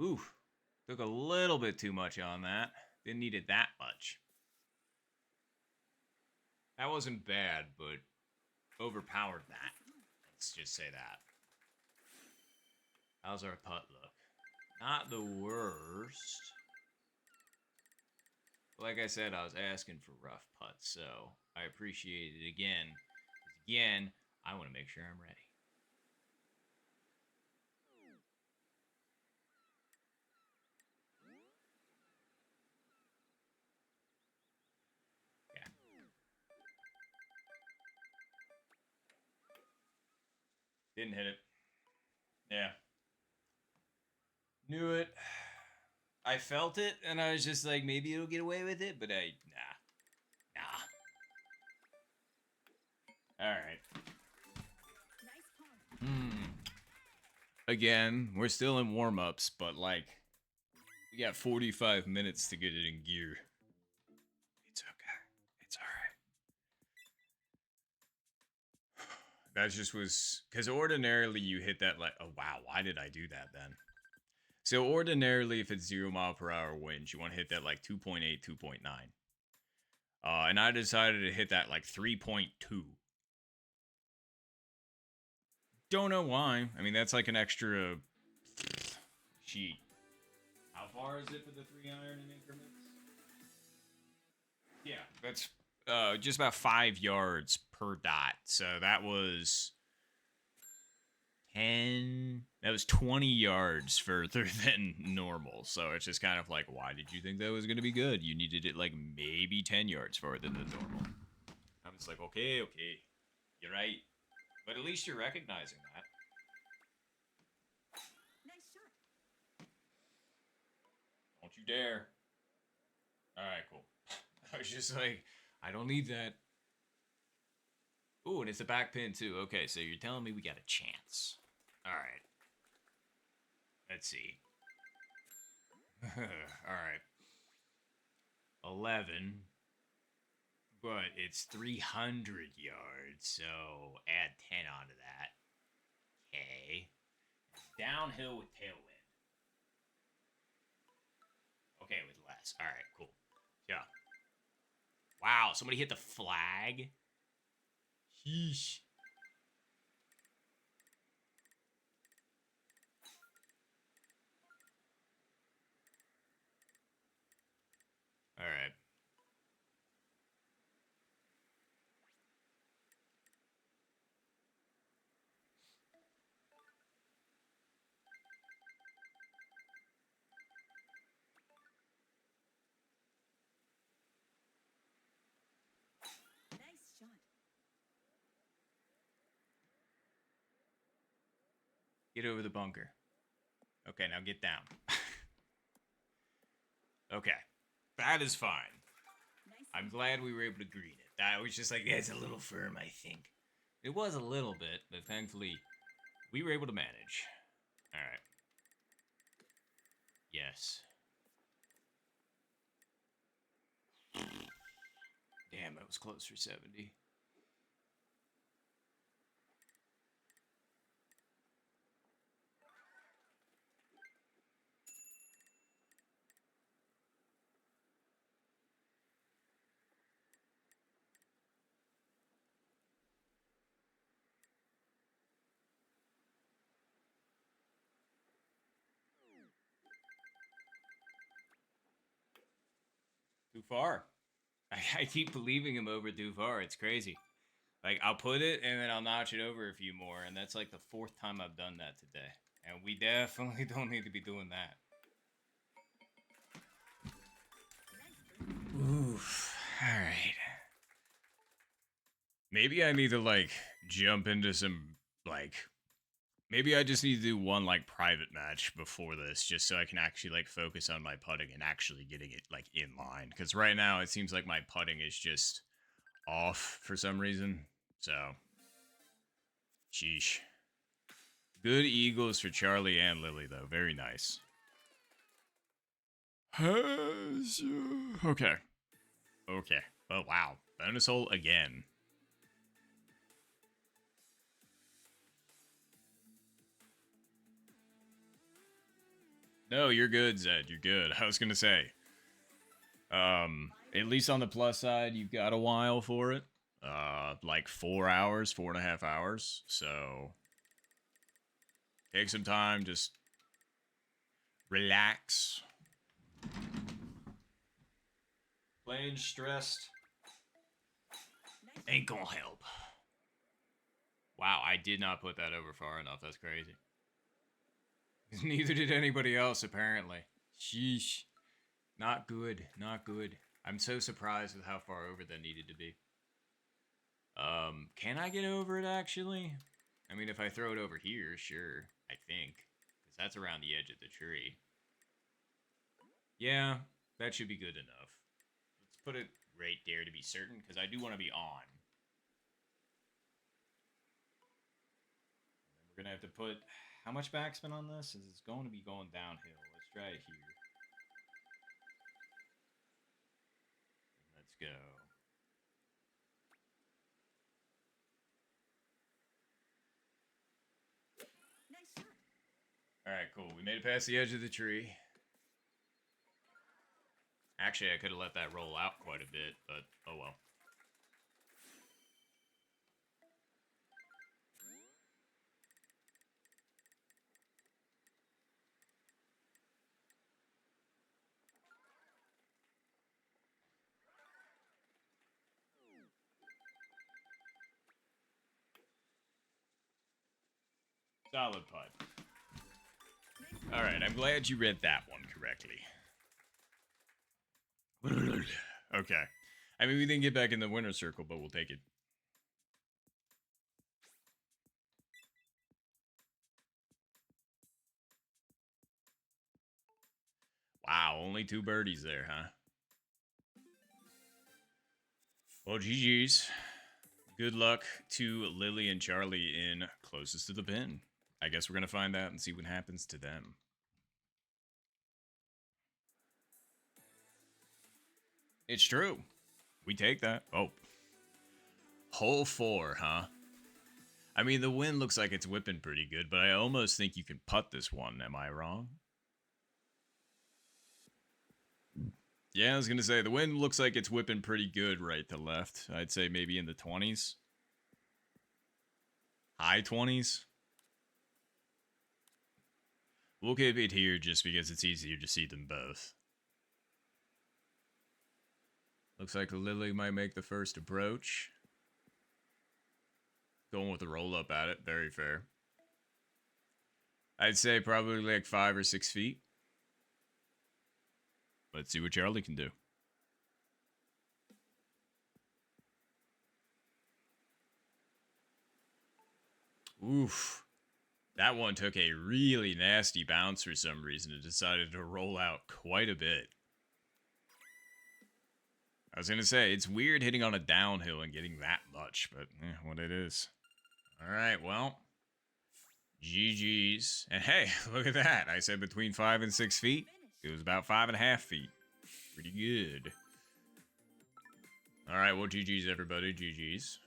Ooh, took a little bit too much on that. Didn't need it that much. That wasn't bad, but overpowered that. Let's just say that. How's our putt look? Not the worst. Like I said, I was asking for rough putts, so I appreciate it again. Again, I want to make sure I'm ready. Yeah. Didn't hit it. Yeah. Knew it. I felt it, and I was just like, maybe it'll get away with it, but nah. Alright. Again, we're still in warm-ups, but like, we got 45 minutes to get it in gear. It's okay. It's alright. That just was, because ordinarily you hit that like, oh wow, why did I do that then? So ordinarily, if it's 0 mile per hour winds, you want to hit that like 2.8, 2.9. And I decided to hit that like 3.2. Don't know why. I mean, that's like an extra sheet. How far is it for the 3-iron in increments? Yeah, that's just about 5 yards per dot. So that was 10. That was 20 yards further than normal. So it's just kind of like, why did you think that was going to be good? You needed it like maybe 10 yards farther than normal. I'm just like, okay, you're right. But at least you're recognizing that. Nice shot. Don't you dare. Alright, cool. I was just like, I don't need that. Ooh, and it's a back pin too. Okay, so you're telling me we got a chance. Alright. Let's see. Alright. 11. But it's 300 yards, so add 10 onto that. Okay. Downhill with tailwind. Okay, with less. Alright, cool. Yeah. Wow, somebody hit the flag? Sheesh. Alright. Nice shot. Get over the bunker. Okay, now get down. Okay. That is fine. Nice. I'm glad we were able to green it. That was just like, yeah, it's a little firm, I think. It was a little bit, but thankfully, we were able to manage. Alright. Yes. Damn, that was close for 70. Too far. I keep leaving him over too far. It's crazy. Like, I'll put it, and then I'll notch it over a few more, and that's like the 4th time I've done that today. And we definitely don't need to be doing that. Oof. Alright. Maybe I need to, like, jump into some, like... Maybe I just need to do one, like, private match before this, just so I can actually, like, focus on my putting and actually getting it, like, in line. Because right now, it seems like my putting is just off for some reason. So, sheesh. Good eagles for Charlie and Lily, though. Very nice. Okay. Okay. Oh, wow. Bonus hole again. No, you're good, Zed. You're good. I was gonna say. At least on the plus side, you've got a while for it. Like 4 hours, 4.5 hours. So take some time, just relax. Playing stressed ain't gonna help. Wow, I did not put that over far enough. That's crazy. Neither did anybody else, apparently. Sheesh. Not good. Not good. I'm so surprised with how far over that needed to be. Can I get over it, actually? I mean, if I throw it over here, sure. I think. Because that's around the edge of the tree. Yeah, that should be good enough. Let's put it right there to be certain, because I do want to be on. And then we're going to have to put... How much backspin on this? It's going to be going downhill. Let's try it here. Let's go. Nice shot. Alright, cool. We made it past the edge of the tree. Actually, I could have let that roll out quite a bit, but oh well. Solid putt. Alright, I'm glad you read that one correctly. Okay. I mean, we didn't get back in the winner's circle, but we'll take it. Wow, only 2 birdies there, huh? Well, GG's. Good luck to Lily and Charlie in closest to the pin. I guess we're going to find out and see what happens to them. It's true. We take that. Oh. Hole 4, huh? I mean, the wind looks like it's whipping pretty good, but I almost think you can putt this one. Am I wrong? Yeah, I was going to say, the wind looks like it's whipping pretty good right to left. I'd say maybe in the 20s. High 20s. We'll keep it here just because it's easier to see them both. Looks like Lily might make the first approach. Going with the roll-up at it. Very fair. I'd say probably like 5 or 6 feet. Let's see what Charlie can do. Oof. That one took a really nasty bounce for some reason. It decided to roll out quite a bit. I was going to say, it's weird hitting on a downhill and getting that much, but what it is. All right, well, GG's. And hey, look at that. I said between 5 and 6 feet. It was about 5.5 feet. Pretty good. All right, well, GG's, everybody. GG's.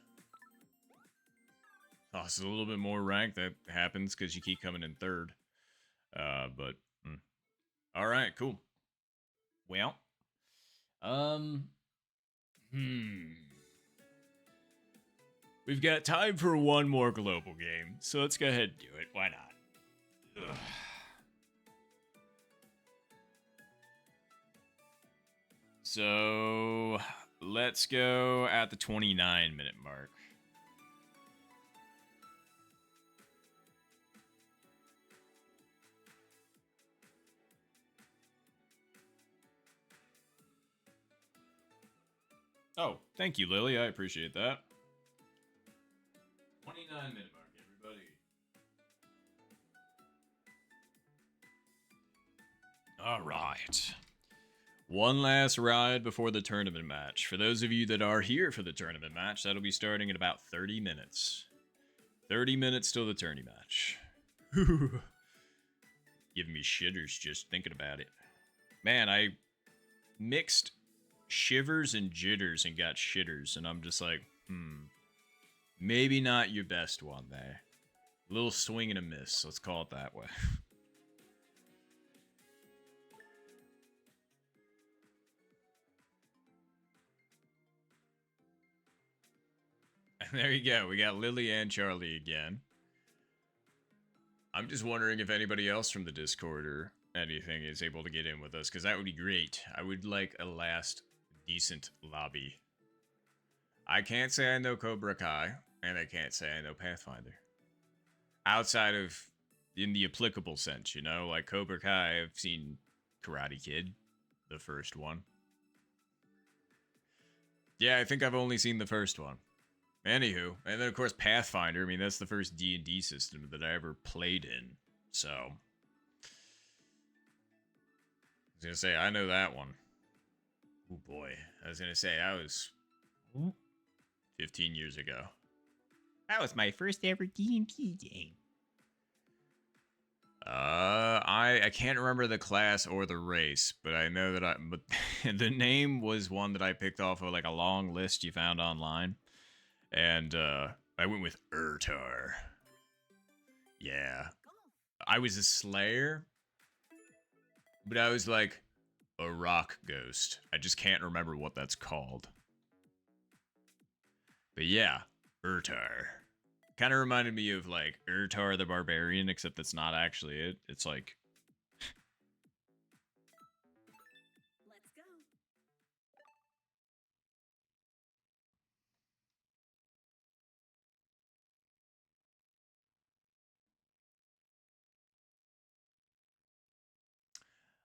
Lost a little bit more rank. That happens because you keep coming in third. All right, cool. Well, we've got time for one more global game, so let's go ahead and do it. Why not? Ugh. So, let's go at the 29-minute mark. Oh, thank you, Lily. I appreciate that. 29-minute mark, everybody. All right. One last ride before the tournament match. For those of you that are here for the tournament match, that'll be starting in about 30 minutes. 30 minutes till the tourney match. Giving me shitters just thinking about it. Man, I mixed shivers and jitters and got shitters, and I'm just like, maybe not your best one there. A little swing and a miss, let's call it that way. And there you go, we got Lily and Charlie again. I'm just wondering if anybody else from the Discord or anything is able to get in with us, because that would be great. I would like a last decent lobby. I can't say I know Cobra Kai, and I can't say I know Pathfinder. Outside of, in the applicable sense, you know? Like Cobra Kai, I've seen Karate Kid, the first one. Yeah, I think I've only seen the first one. Anywho, and then of course Pathfinder, I mean that's the first D&D system that I ever played in, so. I was gonna say, I know that one. Oh boy, I was gonna say, that was 15 years ago. That was my first ever D&D game. I can't remember the class or the race, but I know that but the name was one that I picked off of like a long list you found online. And I went with Urtar. Yeah. I was a Slayer, but I was like a rock ghost. I just can't remember what that's called. But yeah, Urtar. Kind of reminded me of like Urtar the Barbarian, except that's not actually it. It's like... Let's go.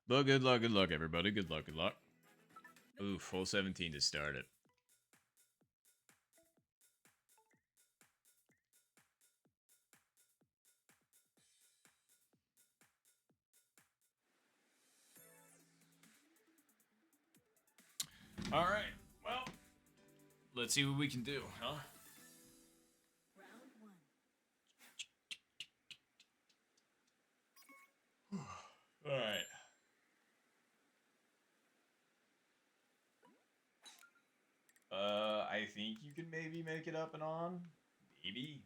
But good luck, everybody. Good luck. Ooh, full 17 to start it. All right, well, let's see what we can do, huh? Round one. All right. I think you can maybe make it up and on. Maybe.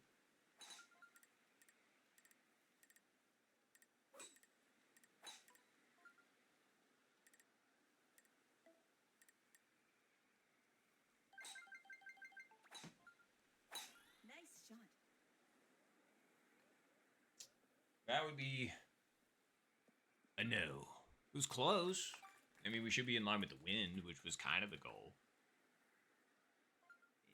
Nice shot. That would be a no. It was close. I mean, we should be in line with the wind, which was kind of the goal.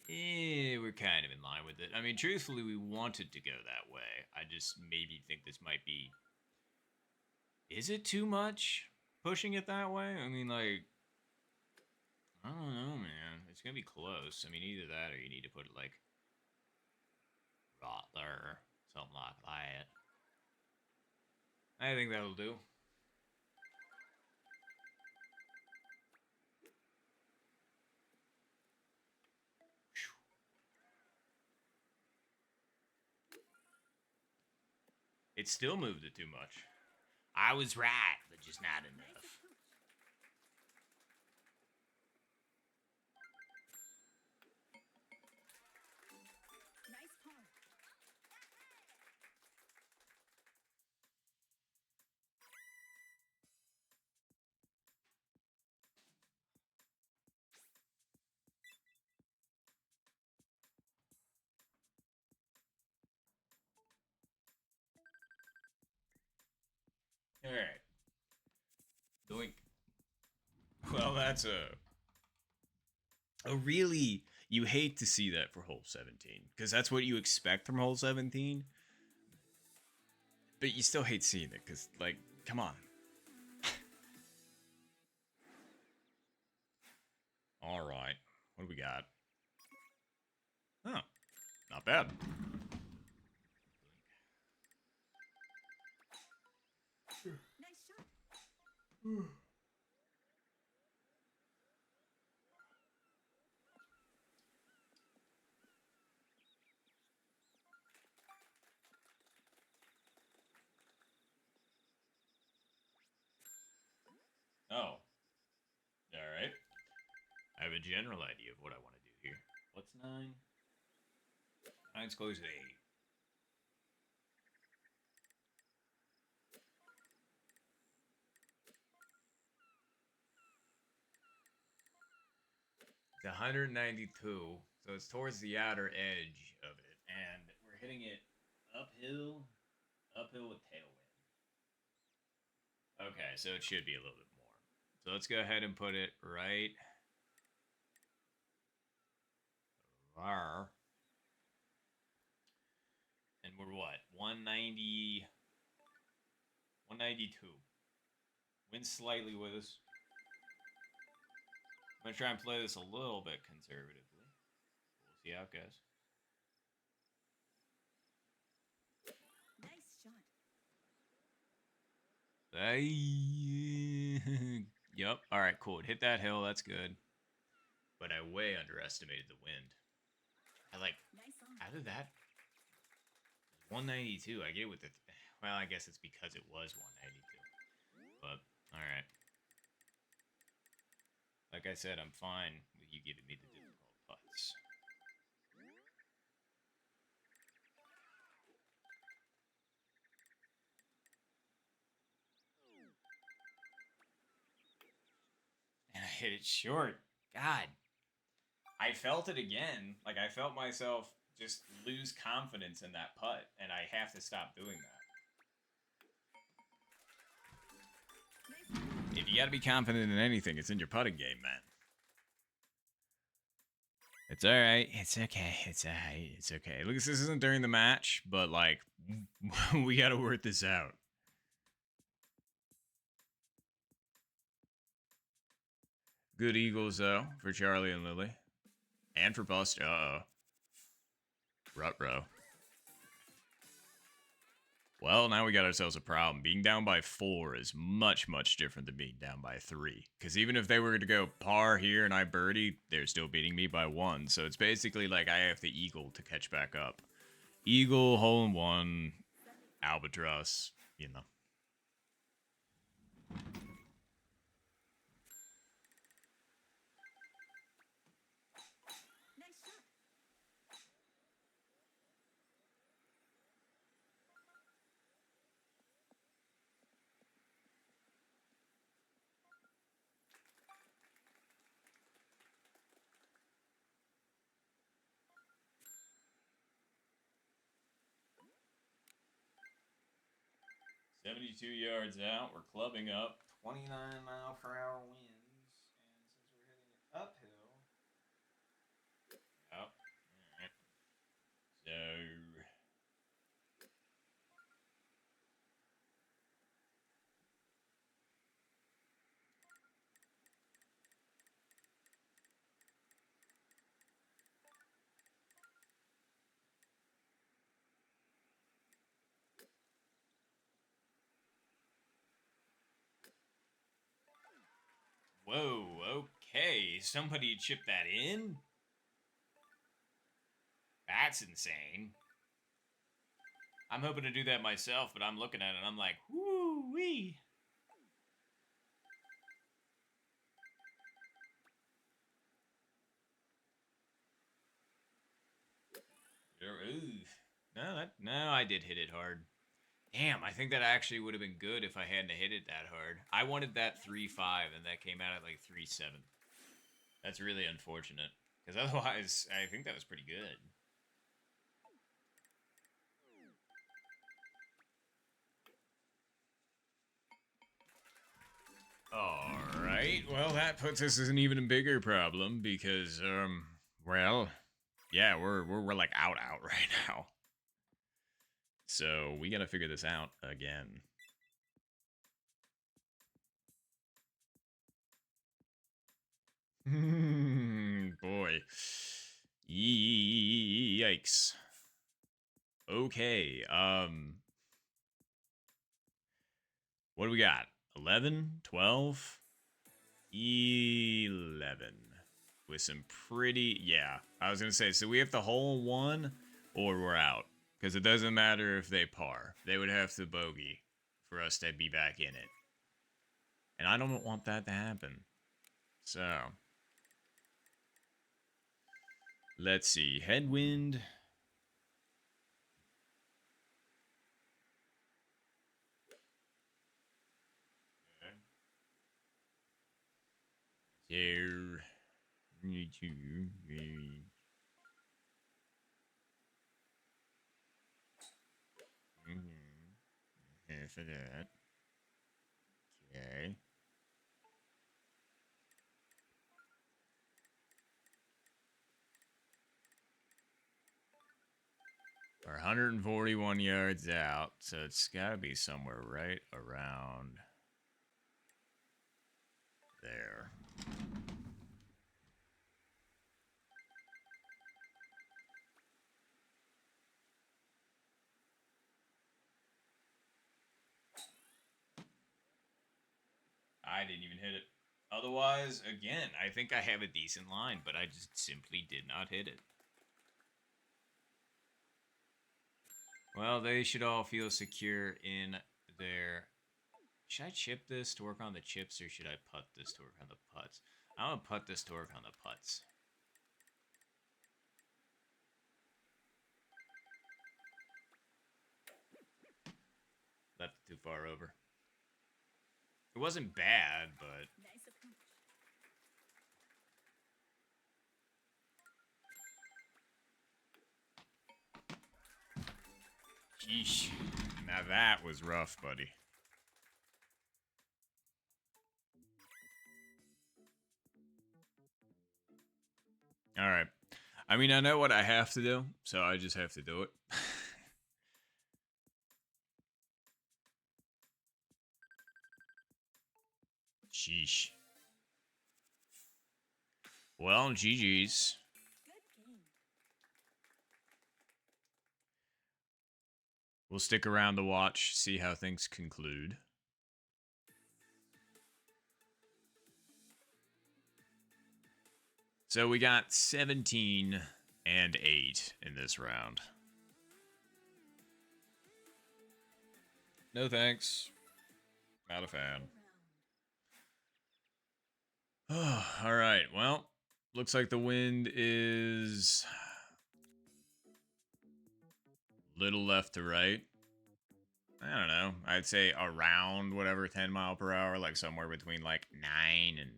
We're kind of in line with it. I mean, truthfully, we wanted to go that way. I just maybe think this might be... Is it too much pushing it that way? I mean, like... I don't know, man. It's gonna be close. I mean, either that or you need to put it, like... right there. Something like that. I think that'll do. It still moved it too much. I was right, but just not enough. Nice pawn. Alright. Doink. Well, that's a... Oh, really? You hate to see that for hole 17 because that's what you expect from hole 17. But you still hate seeing it because, like, come on. All right. What do we got? Huh. Not bad. Nice shot. Oh. All right. I have a general idea of what I want to do here. What's 9? 9's close to 8. It's 192, so it's towards the outer edge of it, and we're hitting it uphill with tailwind. Okay, so it should be a little bit more. So let's go ahead and put it right there. And we're what? 190, 192. Wind slightly with us. I'm going to try and play this a little bit conservatively. We'll see how it goes. Nice shot. Yep. All right, cool. It hit that hill. That's good. But I way underestimated the wind. Nice on. How did that? 192. I get it with the. Well, I guess it's because it was 192. But, all right. Like I said, I'm fine with you giving me the difficult putts. And I hit it short. God. I felt it again. Like, I felt myself just lose confidence in that putt, and I have to stop doing that. If you gotta be confident in anything, it's in your putting game, man. It's alright. It's okay. It's alright. It's okay. Look, this isn't during the match, but, like, we gotta work this out. Good Eagles, though, for Charlie and Lily. And for Buster. Uh-oh. Ruh-roh. Well, now we got ourselves a problem. Being down by 4 is much, much different than being down by 3. Because even if they were to go par here and I birdie, they're still beating me by 1. So it's basically like I have the eagle to catch back up. Eagle, hole in one, albatross, you know. Nice shot. 72 yards out. We're clubbing up. 29-mile-per-hour winds. And since we're hitting it uphill. Yep. Alright. So. Whoa, okay. Somebody chipped that in? That's insane. I'm hoping to do that myself, but I'm looking at it and I'm like, whoo-wee. No, I did hit it hard. Damn, I think that actually would have been good if I hadn't hit it that hard. I wanted that 3.5, and that came out at like 3.7. That's really unfortunate. Because otherwise, I think that was pretty good. Alright. right. Well, that puts us in an even bigger problem because, well, yeah, we're like out right now. So we gotta figure this out again. Boy. Yikes. Okay, what do we got? 11, 12, 11. With some pretty, yeah. I was gonna say, so we have to hole one or we're out. Because it doesn't matter if they par. They would have to bogey for us to be back in it. And I don't want that to happen. So, let's see. Headwind. There. Need to. Half of that. Okay. We're 141 yards out, so it's got to be somewhere right around there. I didn't even hit it. Otherwise, again, I think I have a decent line, but I just simply did not hit it. Well, they should all feel secure in their... Should I chip this to work on the chips, or should I putt this to work on the putts? I'm going to putt this to work on the putts. Left it too far over. It wasn't bad, but... Nice approach. Yeesh. Now that was rough, buddy. Alright. I mean, I know what I have to do, so I just have to do it. Sheesh. Well, GG's. Good game. We'll stick around to watch, see how things conclude. So we got 17 and 8 in this round. No thanks. Not a fan. All right. Well, looks like the wind is little left to right. I don't know. I'd say around whatever 10 mile per hour, like somewhere between like 9 and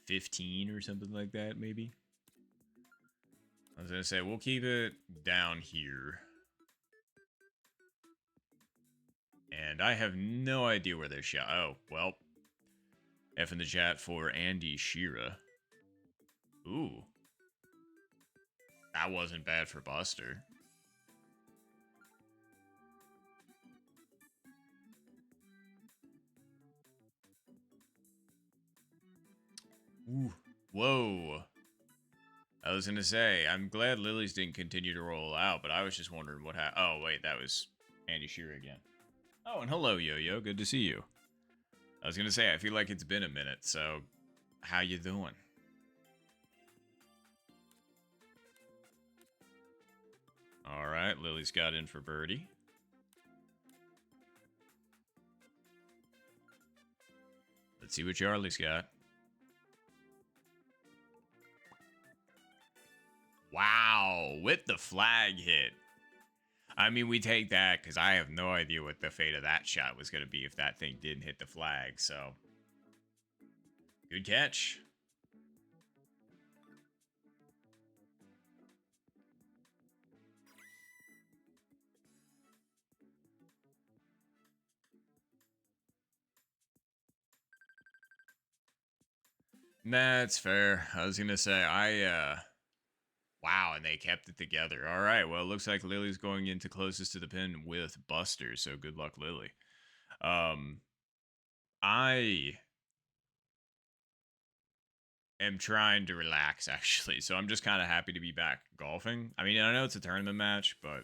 15 or something like that, maybe. I was gonna say we'll keep it down here. And I have no idea where they're shot. Oh, well. F in the chat for Andy Shearer. Ooh. That wasn't bad for Buster. Ooh. Whoa. I was gonna say, I'm glad Lily's didn't continue to roll out, but I was just wondering what happened. Oh, wait, that was Andy Shearer again. Oh, and hello, Yo-Yo. Good to see you. I was gonna say, I feel like it's been a minute, so how you doing? All right, Lily's got in for birdie. Let's see what Charlie's got. Wow, with the flag hit. I mean, we take that because I have no idea what the fate of that shot was going to be if that thing didn't hit the flag, so. Good catch. That's fair. I was gonna say wow, and they kept it together. All right, well, it looks like Lily's going into closest to the pin with Buster, so good luck, Lily. Um, I am trying to relax actually, so I'm just kind of happy to be back golfing. I mean, I know it's a tournament match, but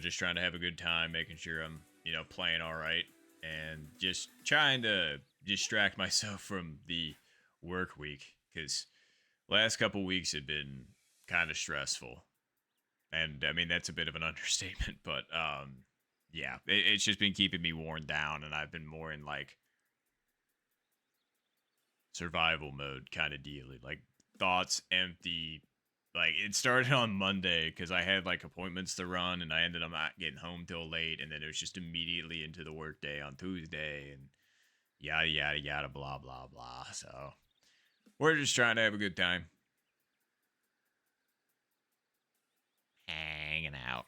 just trying to have a good time, making sure I'm, playing all right, and just trying to distract myself from the work week because last couple weeks have been kind of stressful, and I mean that's a bit of an understatement, but yeah, it's just been keeping me worn down, and I've been more in like survival mode kind of deal. Like thoughts empty. Like it started on Monday because I had like appointments to run and I ended up not getting home till late, and then it was just immediately into the workday on Tuesday and yada yada yada blah blah blah. So we're just trying to have a good time, hanging out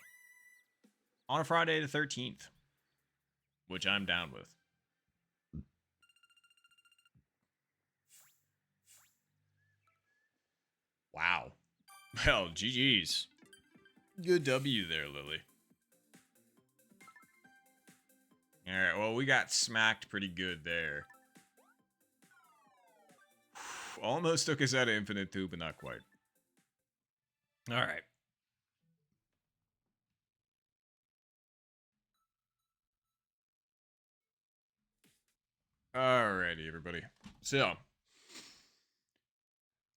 on a Friday the 13th, which I'm down with. Wow. Well, GG's. Good W there, Lily. All right, well, we got smacked pretty good there. Almost took us out of Infinite too, but not quite. All right. Alrighty, everybody. So,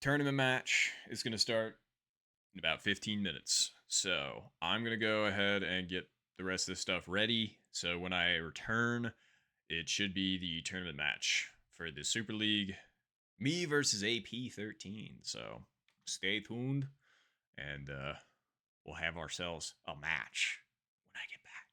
tournament match is going to start in about 15 minutes. So, I'm going to go ahead and get the rest of this stuff ready. So, when I return, it should be the tournament match for the Super League. Me versus AP13. So, stay tuned and we'll have ourselves a match when I get back.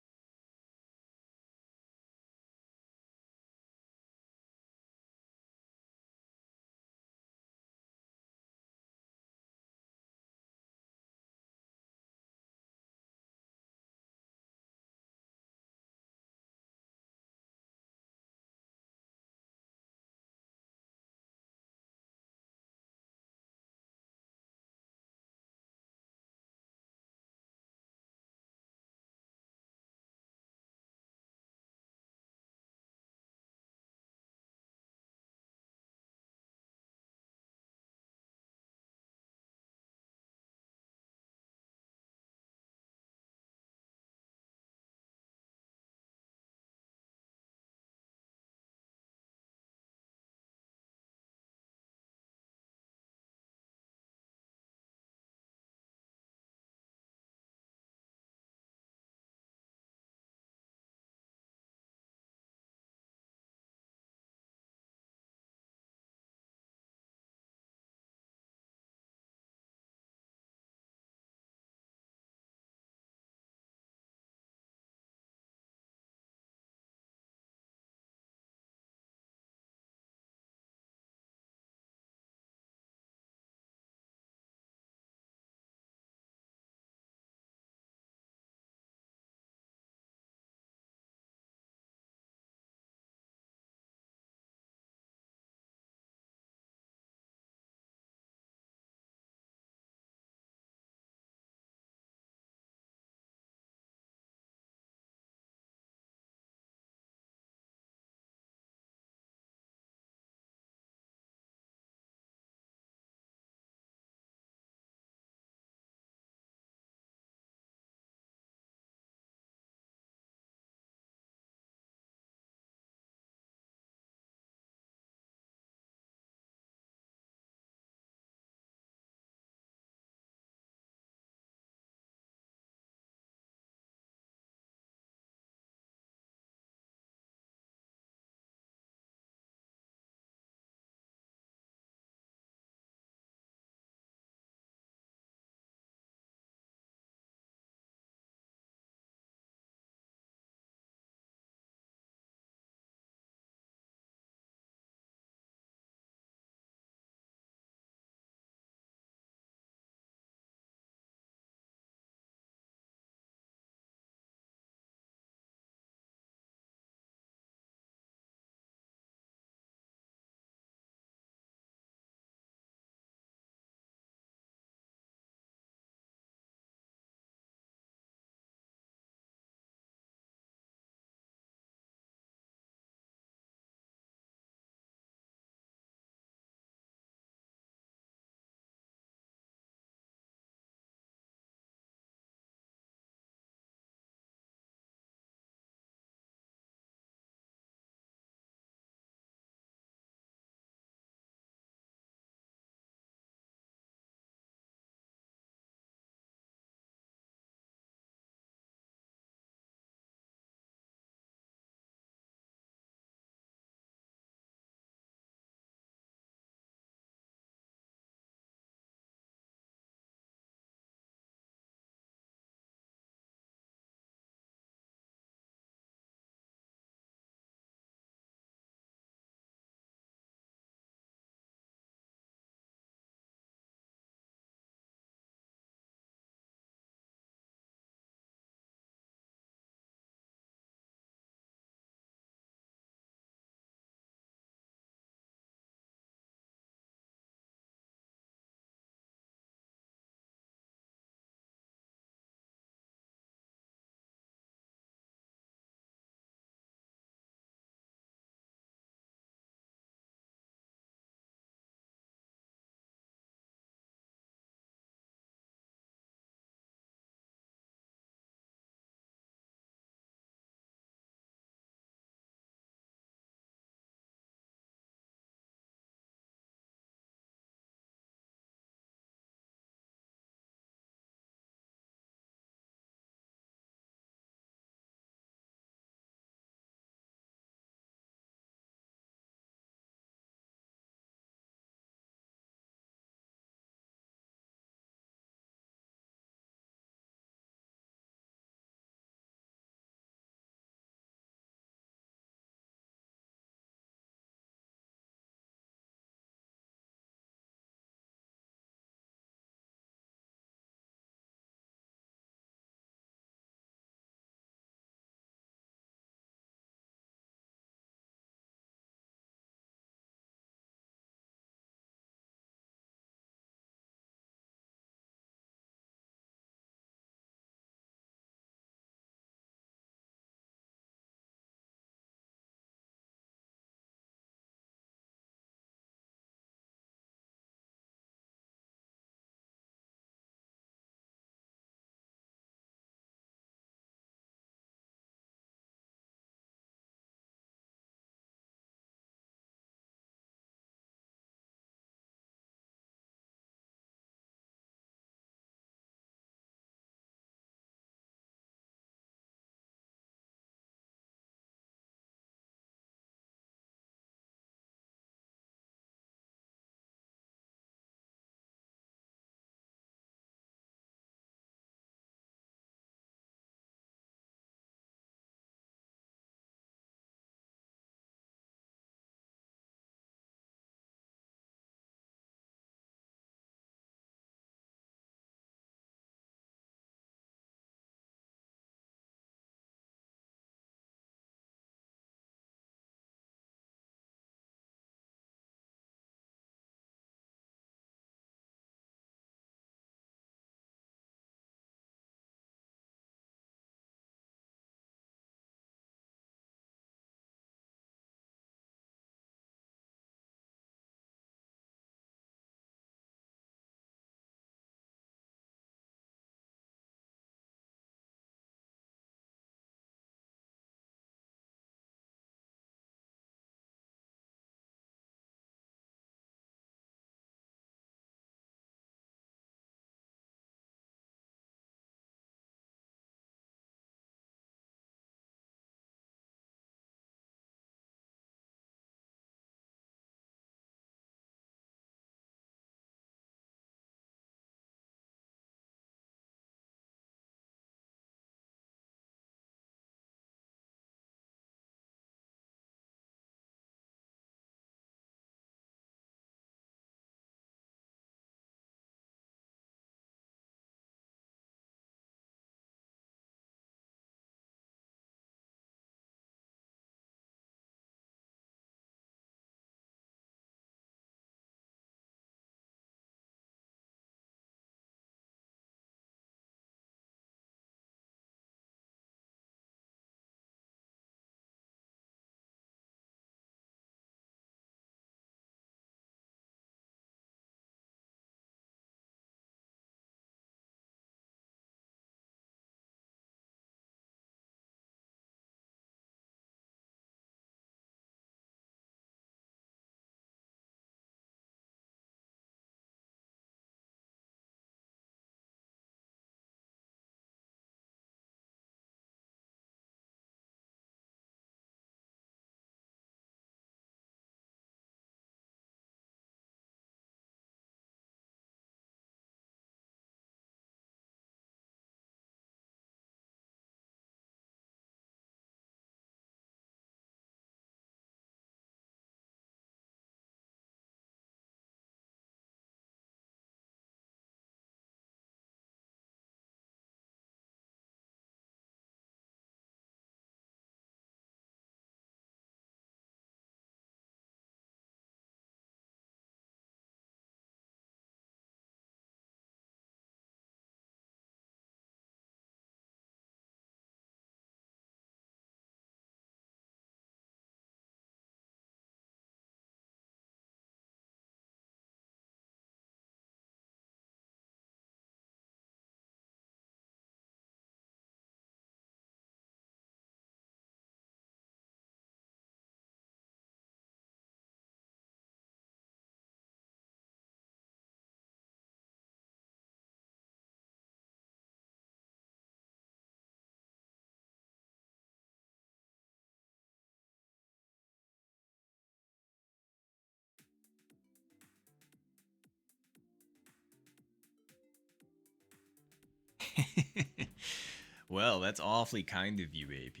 Well, that's awfully kind of you, AP.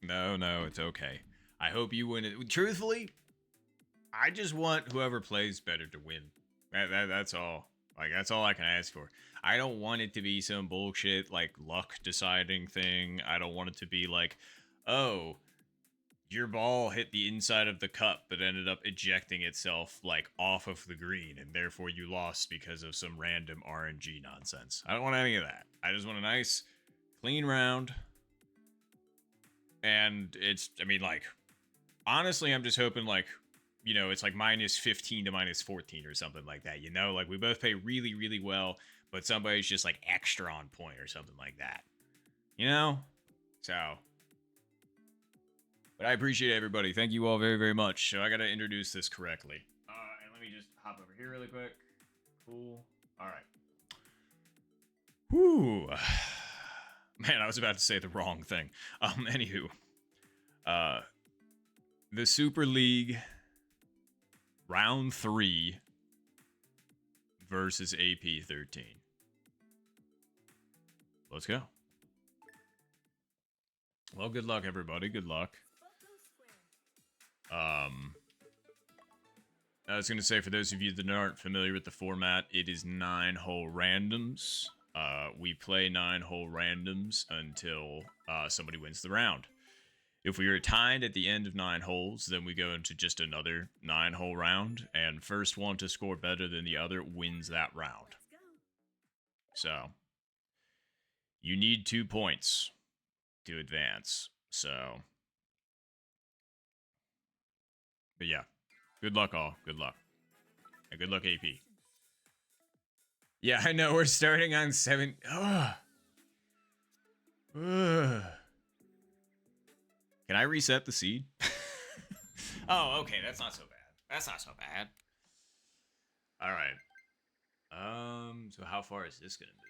No, it's okay. I hope you win it. Truthfully, I just want whoever plays better to win. That's all. Like, that's all I can ask for. I don't want it to be some bullshit, like, luck deciding thing. I don't want it to be like, oh, your ball hit the inside of the cup but ended up ejecting itself, like, off of the green, and therefore you lost because of some random RNG nonsense. I don't want any of that. I just want a nice, clean round. And it's, I mean, like, honestly, I'm just hoping, like, you know, it's like minus 15 to minus 14 or something like that, you know? Like, we both play really, really well, but somebody's just, like, extra on point or something like that. You know? So. But I appreciate everybody. Thank you all very, very much. So I gotta introduce this correctly. And let me just hop over here really quick. Cool. All right. Whew. Man, I was about to say the wrong thing. Anywho. The Super League Round 3 versus AP 13. Let's go. Well, good luck, everybody. Good luck. I was going to say, for those of you that aren't familiar with the format, it is 9-hole randoms. We play 9-hole randoms until somebody wins the round. If we are tied at the end of 9 holes, then we go into just another 9-hole round, and first one to score better than the other wins that round. So, you need 2 points to advance. So, but yeah, good luck all. Good luck. And good luck, AP. Yeah, I know, we're starting on 7. Ugh. Ugh. Can I reset the seed? Oh, okay, that's not so bad. That's not so bad. All right. So how far is this gonna move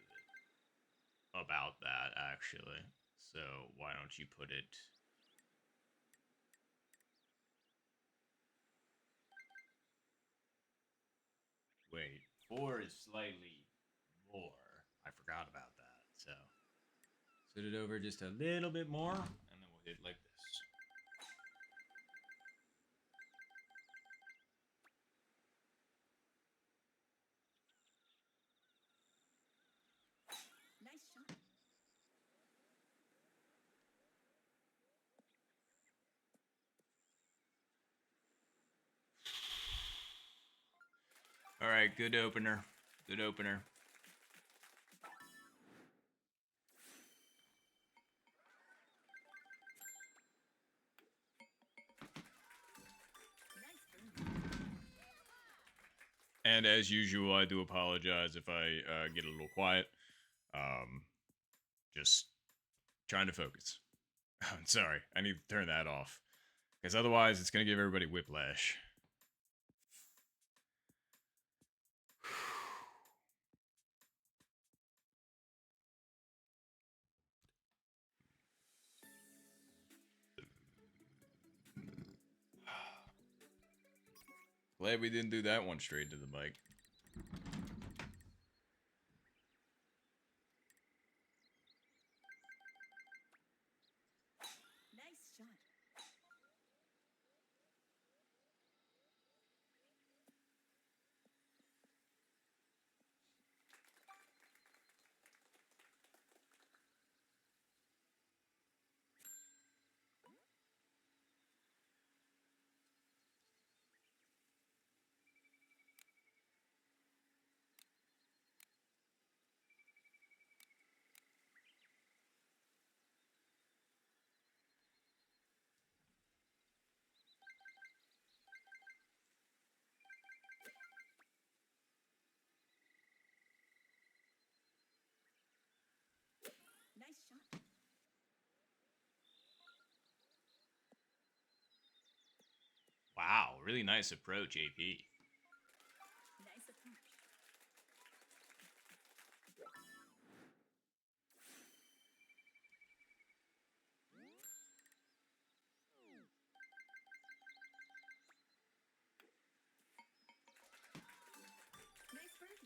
it? About that, actually. So why don't you put it? Wait, 4 is slightly more. I forgot about that. So set it over just a little bit more, and then we'll hit like this. Nice shot. All right, good opener. Good opener. Nice birdie. And as usual, I do apologize if I get a little quiet. Just trying to focus. I'm sorry. I need to turn that off. Because otherwise, it's going to give everybody whiplash. Glad we didn't do that one straight to the mic. Nice shot. Nice shot. Wow, really nice approach, AP. Nice approach. Nice birdie.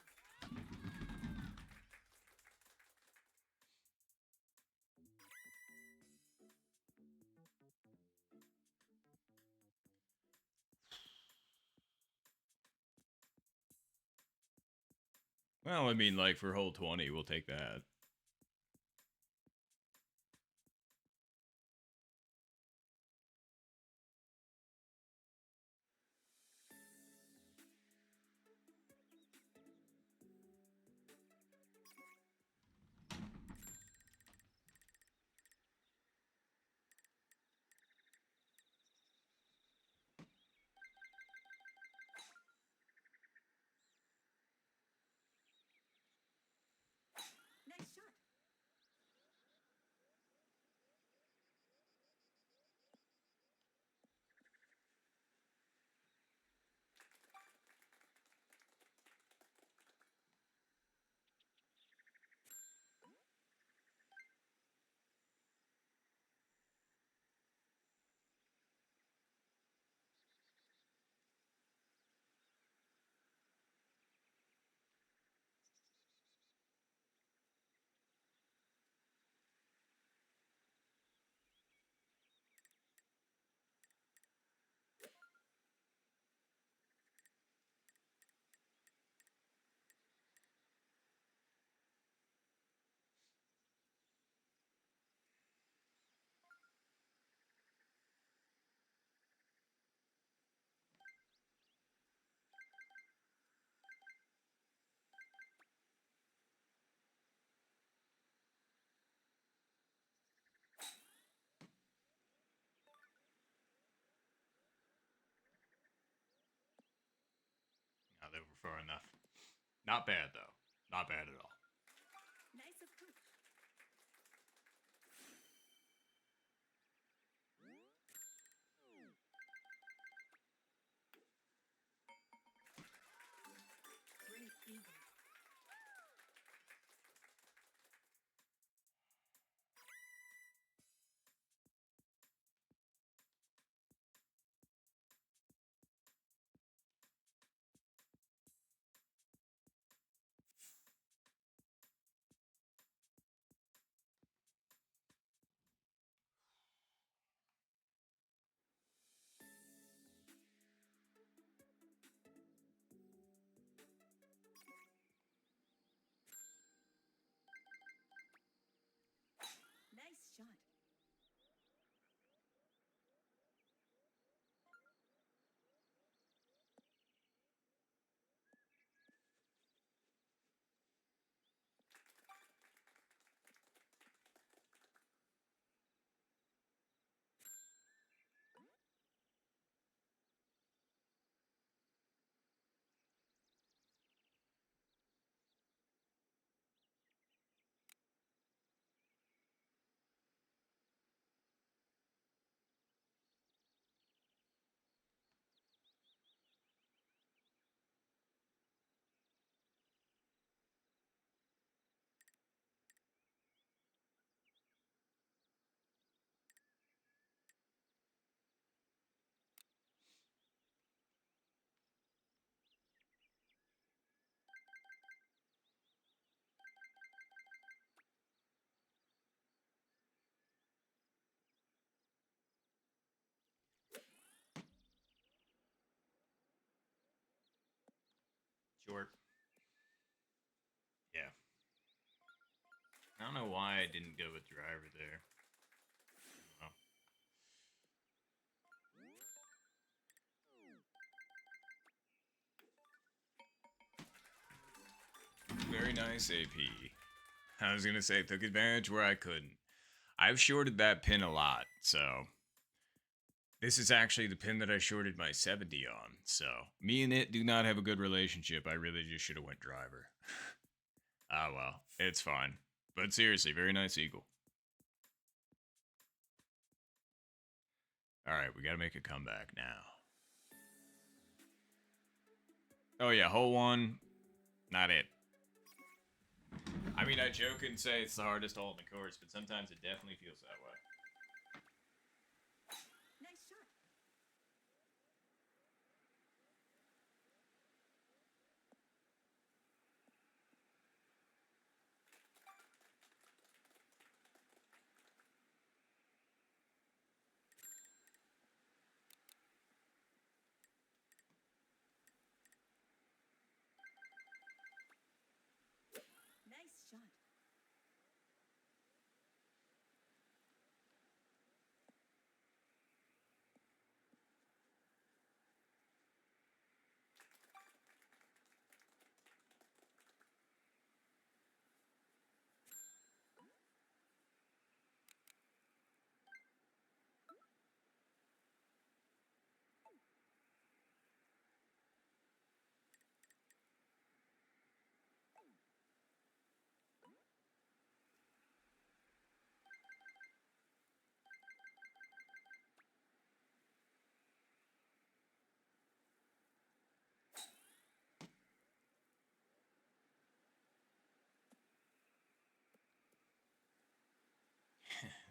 Well, I mean, like, for hole 20, we'll take that. Nice shot. No, they were far enough. Not bad, though. Not bad at all. Nice approach. Great eagle. Nice shot. Short. Yeah. I don't know why I didn't go with driver there. Oh. Very nice AP. I was gonna say, took advantage where I couldn't. I've shorted that pin a lot, so this is actually the pin that I shorted my 70 on. So me and it do not have a good relationship. I really just should have went driver. Ah well, it's fine. But seriously, very nice eagle. All right, we got to make a comeback now. Oh yeah, hole one, not it. I mean, I joke and say it's the hardest hole in the course, but sometimes it definitely feels that way. Nice shot.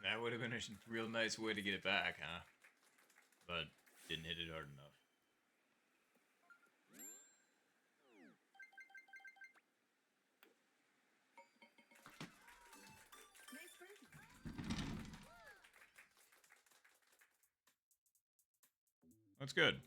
That would have been a real nice way to get it back, huh? But didn't hit it hard enough. Nice birdie. That's good.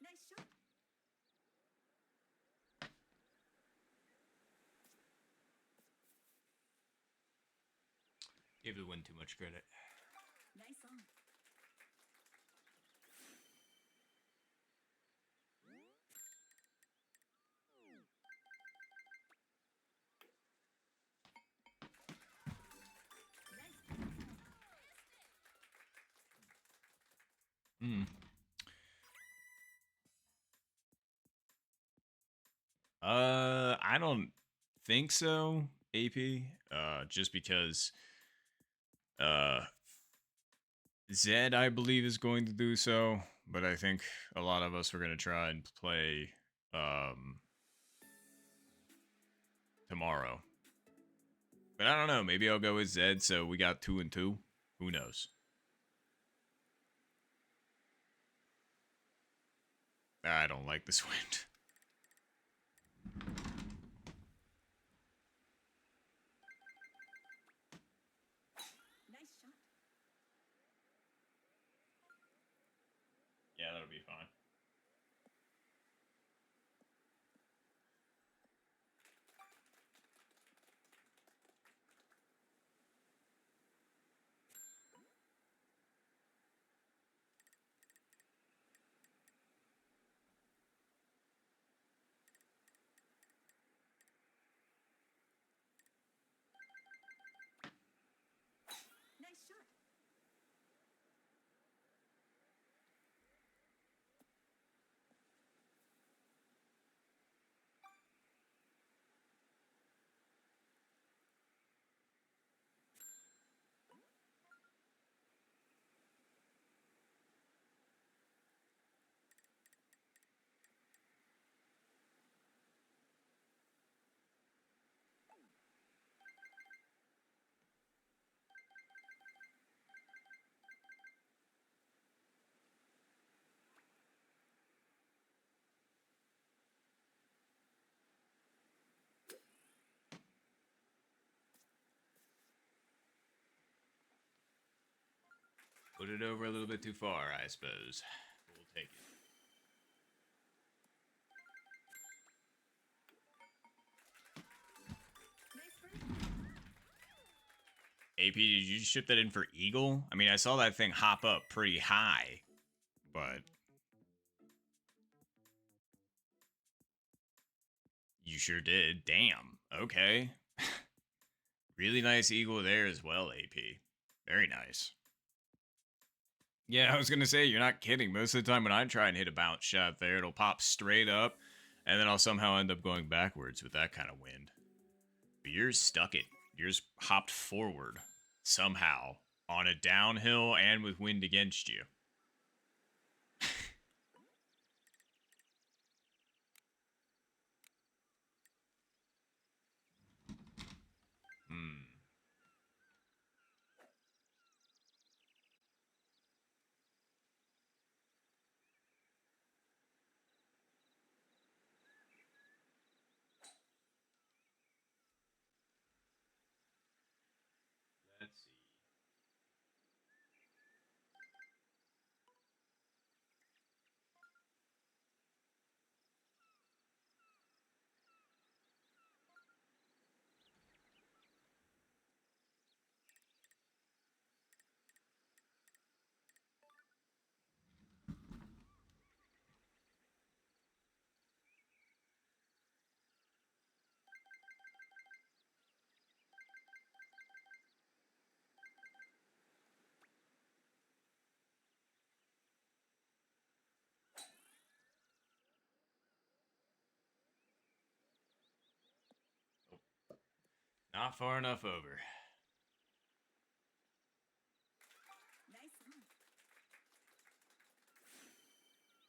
Nice shot. Gave the win too much credit. Nice on. Nice. Hmm. I don't think so, AP. Just because Zed, I believe, is going to do so, but I think a lot of us are going to try and play tomorrow. But I don't know. Maybe I'll go with Zed. So we got 2 and 2. Who knows? I don't like this wind. Nice shot. Yeah, that'll be fine. Nice shot. Put it over a little bit too far, I suppose. But we'll take it. Nice birdie. AP, did you ship that in for Eagle? I mean, I saw that thing hop up pretty high, but you sure did. Damn. Okay. Really nice Eagle there as well, AP. Very nice. Yeah, I was going to say, you're not kidding. Most of the time when I try and hit a bounce shot there, it'll pop straight up, and then I'll somehow end up going backwards with that kind of wind. But you're stuck it. Yours hopped forward somehow on a downhill and with wind against you. Hmm. Let's see. Not far enough over. Nice on. Nice birdie.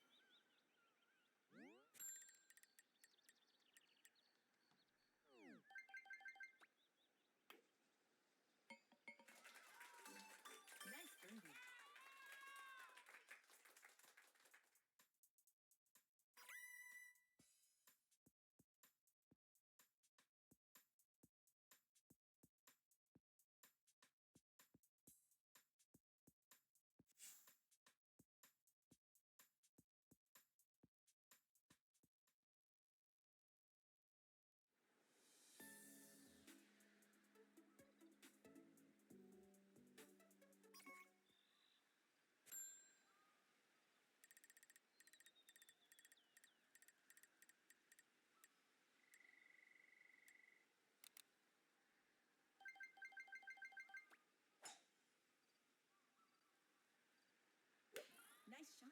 Nice shot.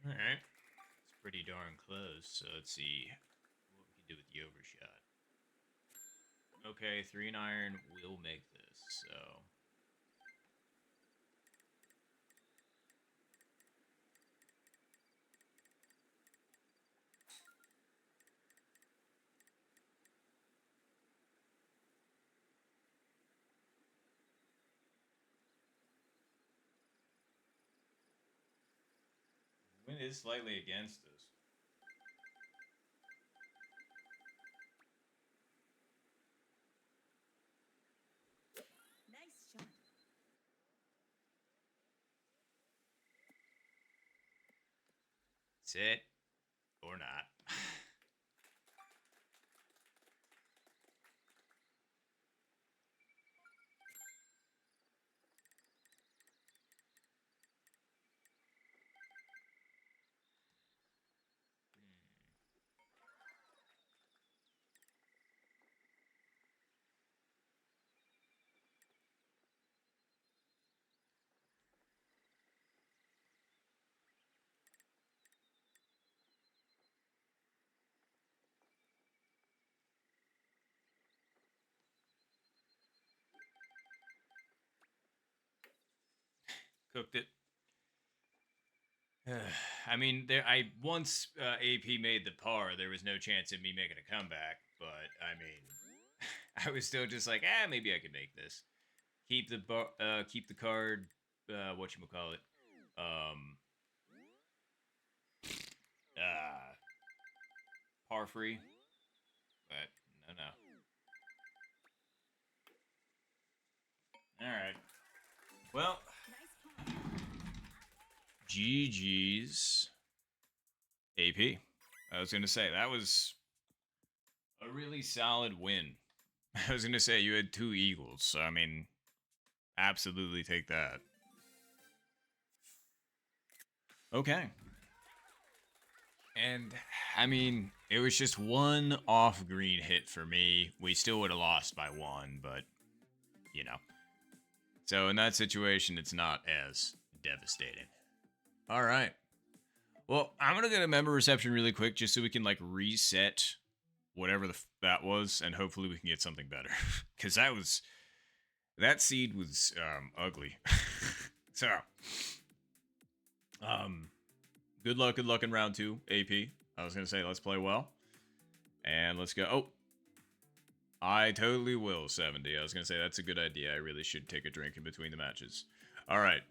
All right. It's pretty darn close. So let's see what we can do with the overshot. Okay, 3-iron will make this. So wind is slightly against us. Nice shot. Sit or not. Cooked it. I mean, there. I once AP made the par. There was no chance of me making a comeback, but I mean, I was still just like, maybe I could make this. Keep the card. What you call it? Um, uh, par free. But no. All right. Well, Nice par. GG's AP. I was gonna say that was a really solid win. I was gonna say you had 2 eagles, so I mean, absolutely take that. Okay. And I mean, it was just one off green hit for me. We still would have lost by 1, but you know. So in that situation, it's not as devastating. All right. Well, I'm gonna go to member reception really quick just so we can like reset whatever that was, and hopefully we can get something better. Because that seed was ugly. So, um, good luck in round 2, AP. I was gonna say let's play well, and let's go. Oh, I totally will, 70. I was gonna say that's a good idea. I really should take a drink in between the matches. All right,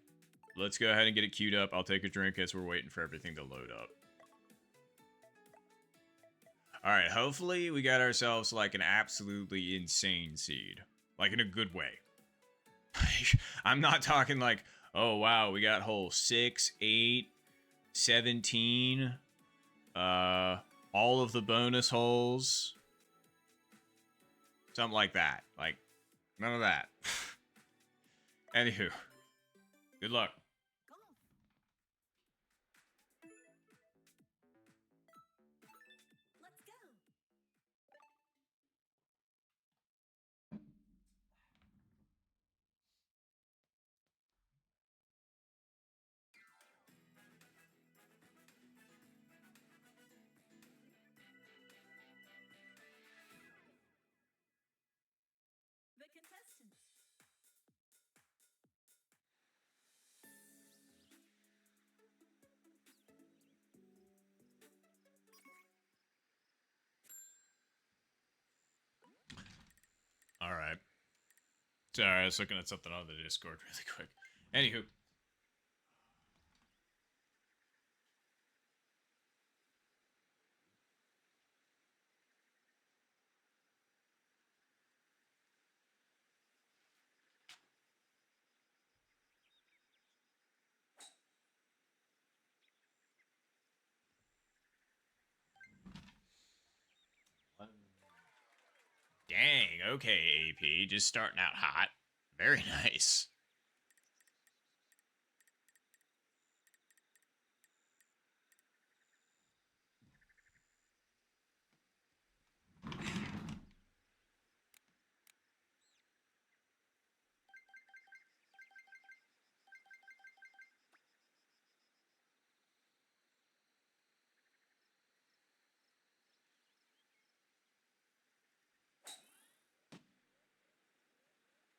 let's go ahead and get it queued up. I'll take a drink as we're waiting for everything to load up. All right, hopefully we got ourselves like an absolutely insane seed, like in a good way. I'm not talking like, oh wow, we got hole 6, 8, 17, all of the bonus holes, something like that. Like, none of that. Anywho, good luck. Golf. Let's go. The contestants. All right. Sorry, I was looking at something on the Discord really quick. Anywho. Dang, okay, AP. Just starting out hot. Very nice.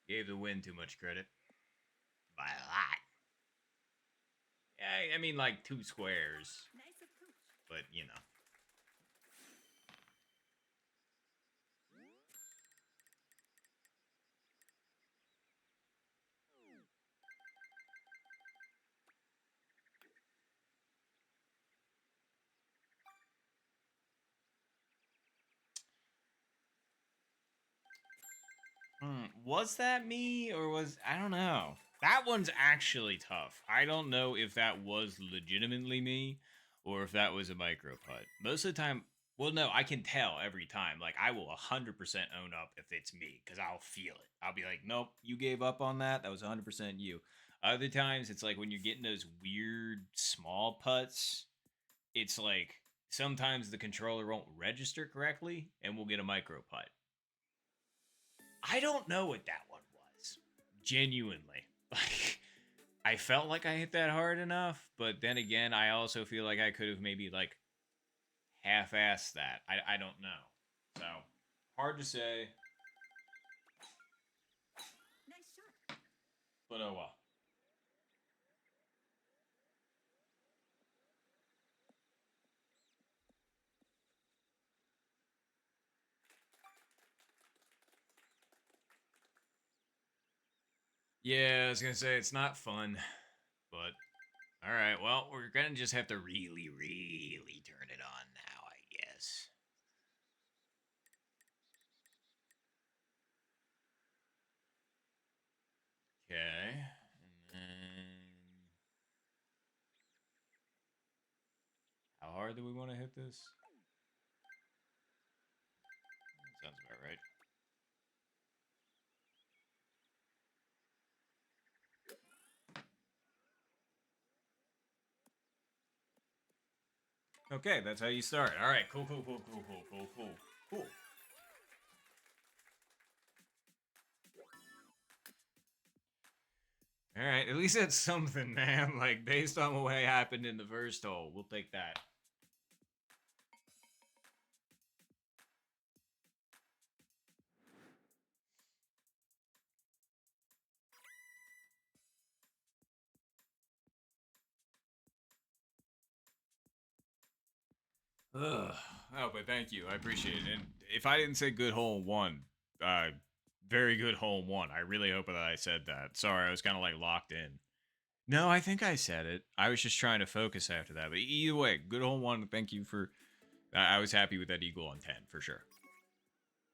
Gave the win too much credit. By a lot. Yeah, I mean like 2 squares. Nice approach. But, you know. Was that me or was I don't know. That one's actually tough. I don't know if that was legitimately me or if that was a micro putt. Most of the time, well, no, I can tell every time. Like I will 100% own up if it's me because I'll feel it. I'll be like, nope, you gave up on that. That was 100% you. Other times, it's like when you're getting those weird small putts. It's like sometimes the controller won't register correctly and we'll get a micro putt. I don't know what that one was. Genuinely. Like I felt like I hit that hard enough, but then again, I also feel like I could have maybe like half-assed that. I don't know. So, hard to say, Nice shot. but oh well. Yeah, I was gonna say it's not fun, but all right. Well, we're gonna just have to really, really turn it on now, I guess. Okay, and then how hard do we want to hit this? Sounds about right. Okay, that's how you start. All right, cool. All right, at least that's something, man. Like, based on what happened in the first hole, we'll take that. Ugh. Oh, but thank you. I appreciate it. And if I didn't say good hole in one, very good hole in one. I really hope that I said that. Sorry, I was kind of like locked in. No, I think I said it. I was just trying to focus after that. But either way, good hole in one. Thank you for. I was happy with that eagle on 10 for sure.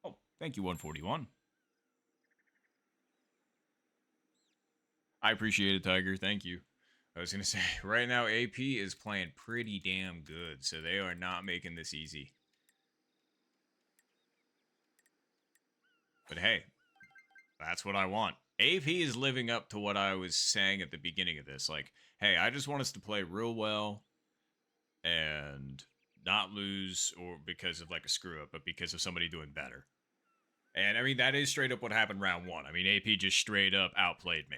Oh, thank you, 141. I appreciate it, Tiger. Thank you. I was going to say, right now, AP is playing pretty damn good, so they are not making this easy. But hey, that's what I want. AP is living up to what I was saying at the beginning of this. Like, hey, I just want us to play real well and not lose or because of like a screw up, but because of somebody doing better. And I mean, that is straight up what happened round one. I mean, AP just straight up outplayed me.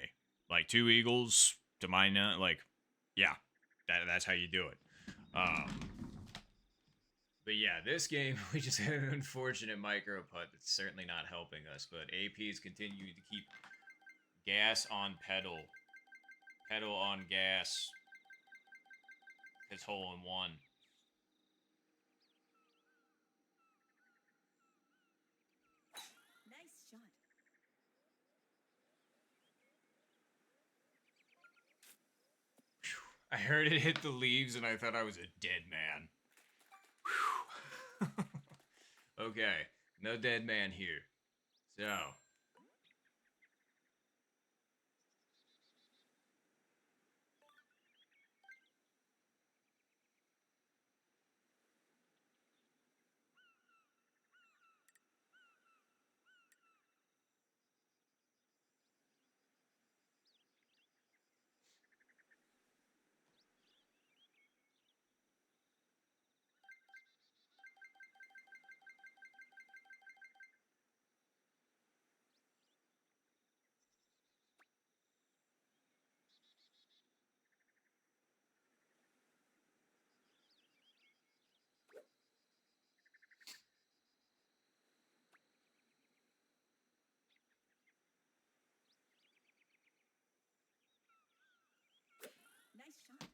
Like 2 eagles to my nut. Like, yeah, that's how you do it. But yeah, this game, we just had an unfortunate micro putt that's certainly not helping us. But AP is continuing to keep gas on pedal. Pedal on gas. His hole in one. Nice shot. I heard it hit the leaves and I thought I was a dead man. Okay, no dead man here. So, Nice shot.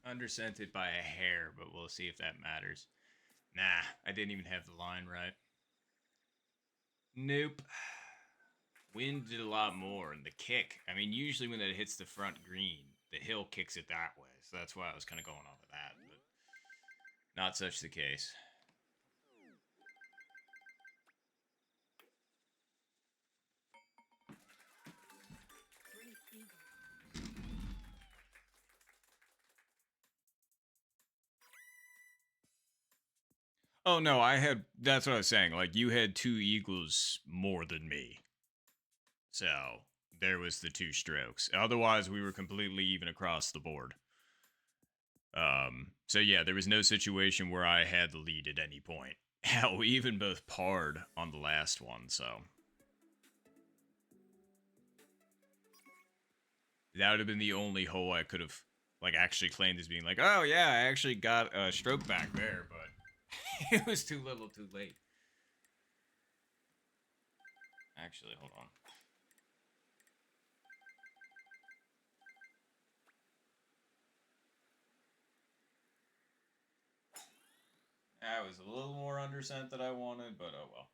undercented by a hair, but we'll see if that matters. Nah, I didn't even have the line right. Nope. Wind did a lot more, and the kick. I mean, usually when it hits the front green, the hill kicks it that way. So that's why I was kind of going off of that, but not such the case. Great eagle. Oh no, I had. That's what I was saying. Like you had 2 eagles more than me, so there was the 2 strokes. Otherwise, we were completely even across the board. So yeah, there was no situation where I had the lead at any point. Hell, we even both parred on the last one, so that would have been the only hole I could have like actually claimed as being like, oh yeah, I actually got a stroke back there, but it was too little, too late. Actually, hold on. That was a little more undercent than I wanted, but oh well.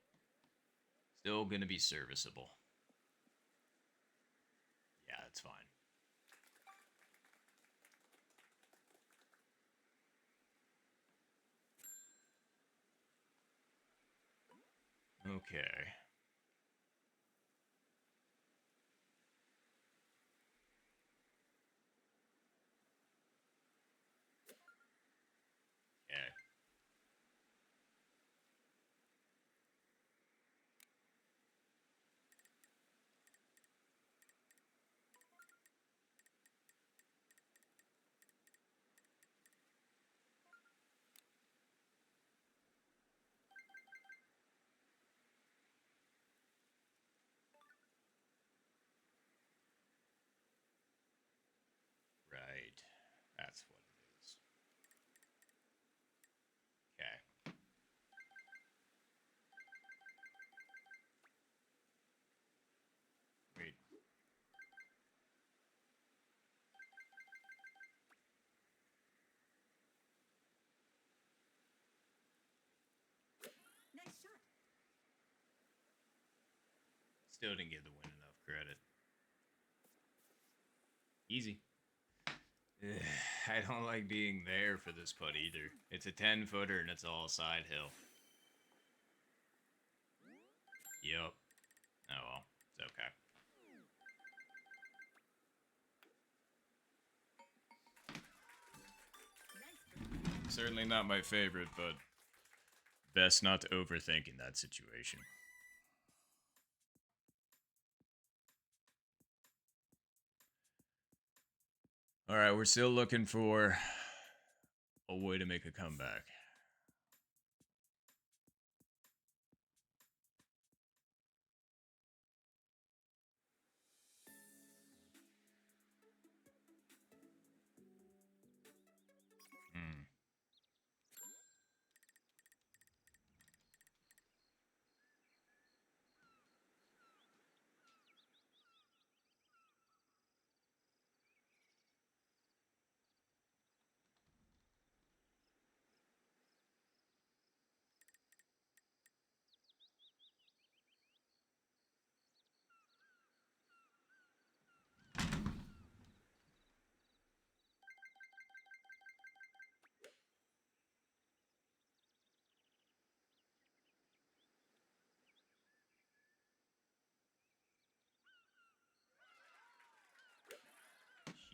Still gonna be serviceable. Yeah, it's fine. Okay. Yeah. Still didn't give the win enough credit. Easy. I don't like being there for this putt either. It's a 10-footer and it's all side hill. Yup. Oh well, it's okay. Certainly not my favorite, but best not to overthink in that situation. Alright, we're still looking for a way to make a comeback. Hmm.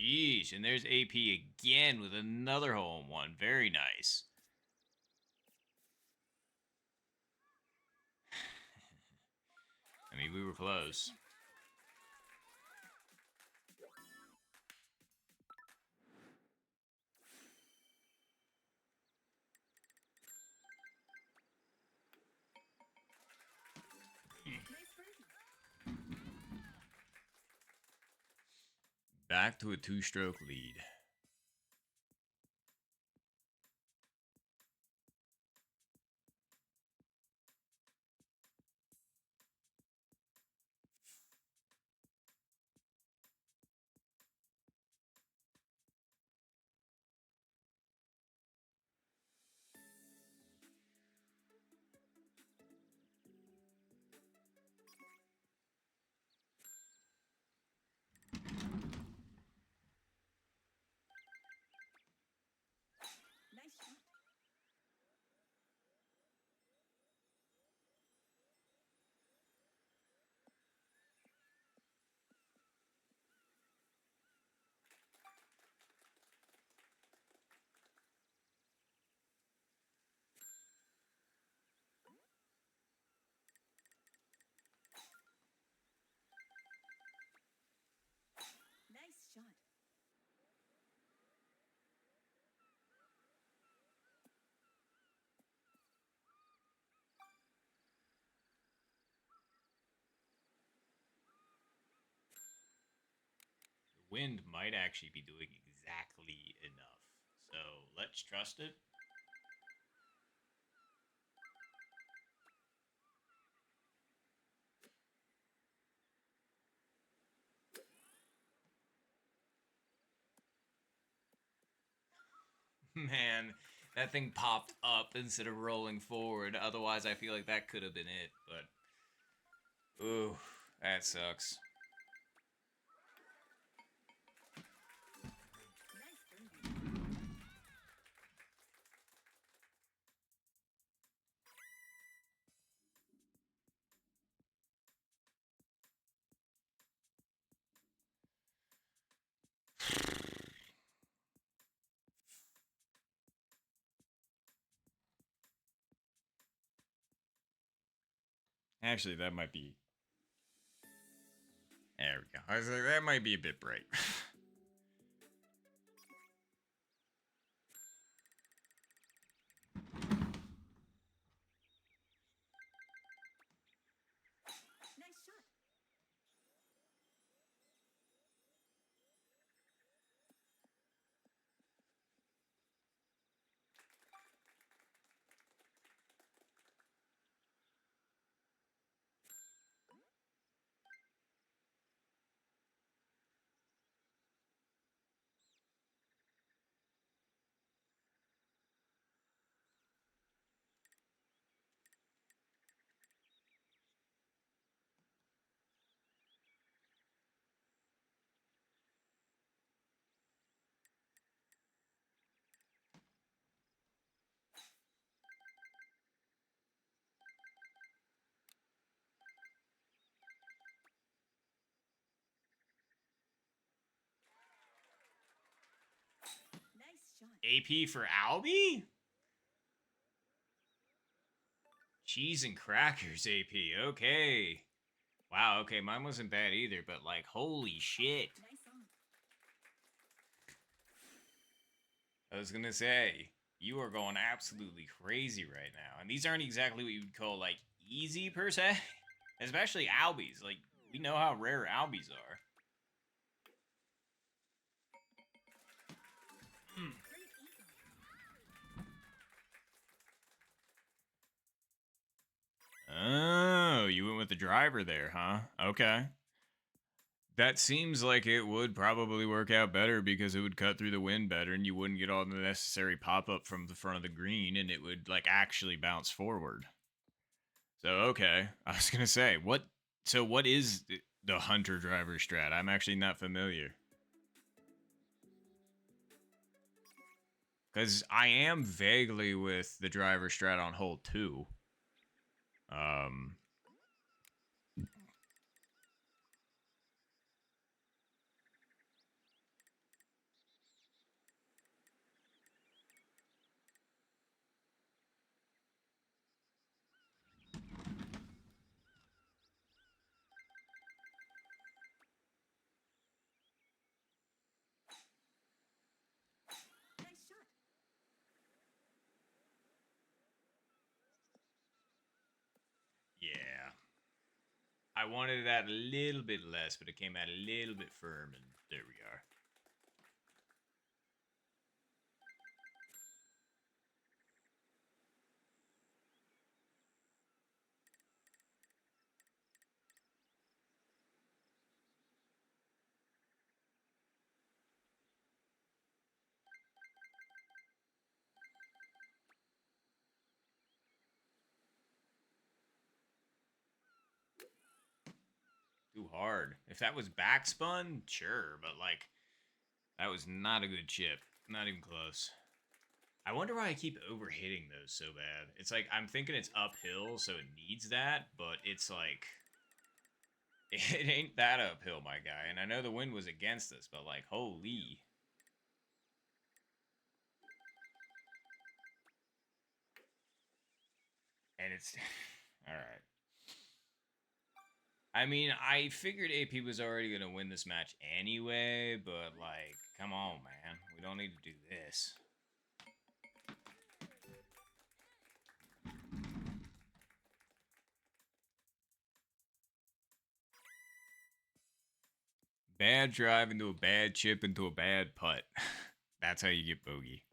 Jeez, and there's AP again with another hole in one. Very nice. I mean, we were close. Nice birdie. Back to a 2-stroke lead. Nice shot. Nice shot. The wind might actually be doing exactly enough. So let's trust it. Man, that thing popped up instead of rolling forward. Otherwise, I feel like that could have been it. But, ooh, that sucks. Nice birdie. Actually, that might be. There we go. I was like, that might be a bit bright. Nice shot. AP for Albie? Cheese and crackers AP. Okay. Wow, okay, mine wasn't bad either, but like, holy shit. Nice on. I was gonna say, you are going absolutely crazy right now. And these aren't exactly what you would call, like, easy per se. Especially Albies. Like, we know how rare Albies are. Great eagle. Oh, you went with the driver there, huh? Okay. That seems like it would probably work out better because it would cut through the wind better and you wouldn't get all the necessary pop-up from the front of the green and it would, like, actually bounce forward. So, okay. I was gonna say, what is the Hunter driver strat? I'm actually not familiar. Because I am vaguely with the driver strat on hole 2. Nice shot. Yeah. I wanted that a little bit less, but it came out a little bit firm, and there we are. Too hard. If that was backspun, sure, but like, that was not a good chip. Not even close. I wonder why I keep overhitting those so bad. It's like, I'm thinking it's uphill, so it needs that, but it's like, it ain't that uphill, my guy. And I know the wind was against us, but like, holy. And it's, alright. I mean, I figured AP was already going to win this match anyway, but, like, come on, man. We don't need to do this. Bad drive into a bad chip into a bad putt. That's how you get bogey.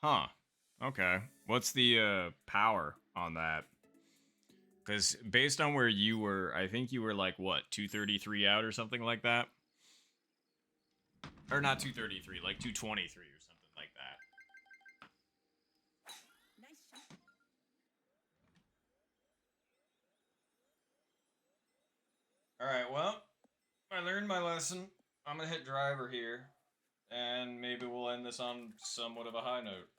Huh. Okay. What's the power on that? Because based on where you were, I think you were like, what, 233 out or something like that? Or not 233, like 223 or something like that. Nice shot. Alright, well, I learned my lesson. I'm going to hit driver here. And maybe we'll end this on somewhat of a high note.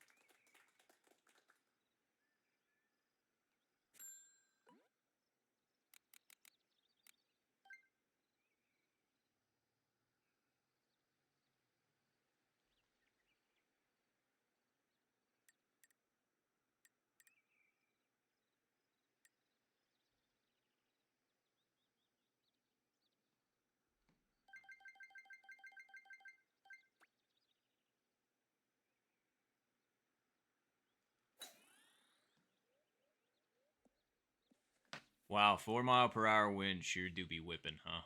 Wow, 4 mile per hour wind sure do be whipping, huh?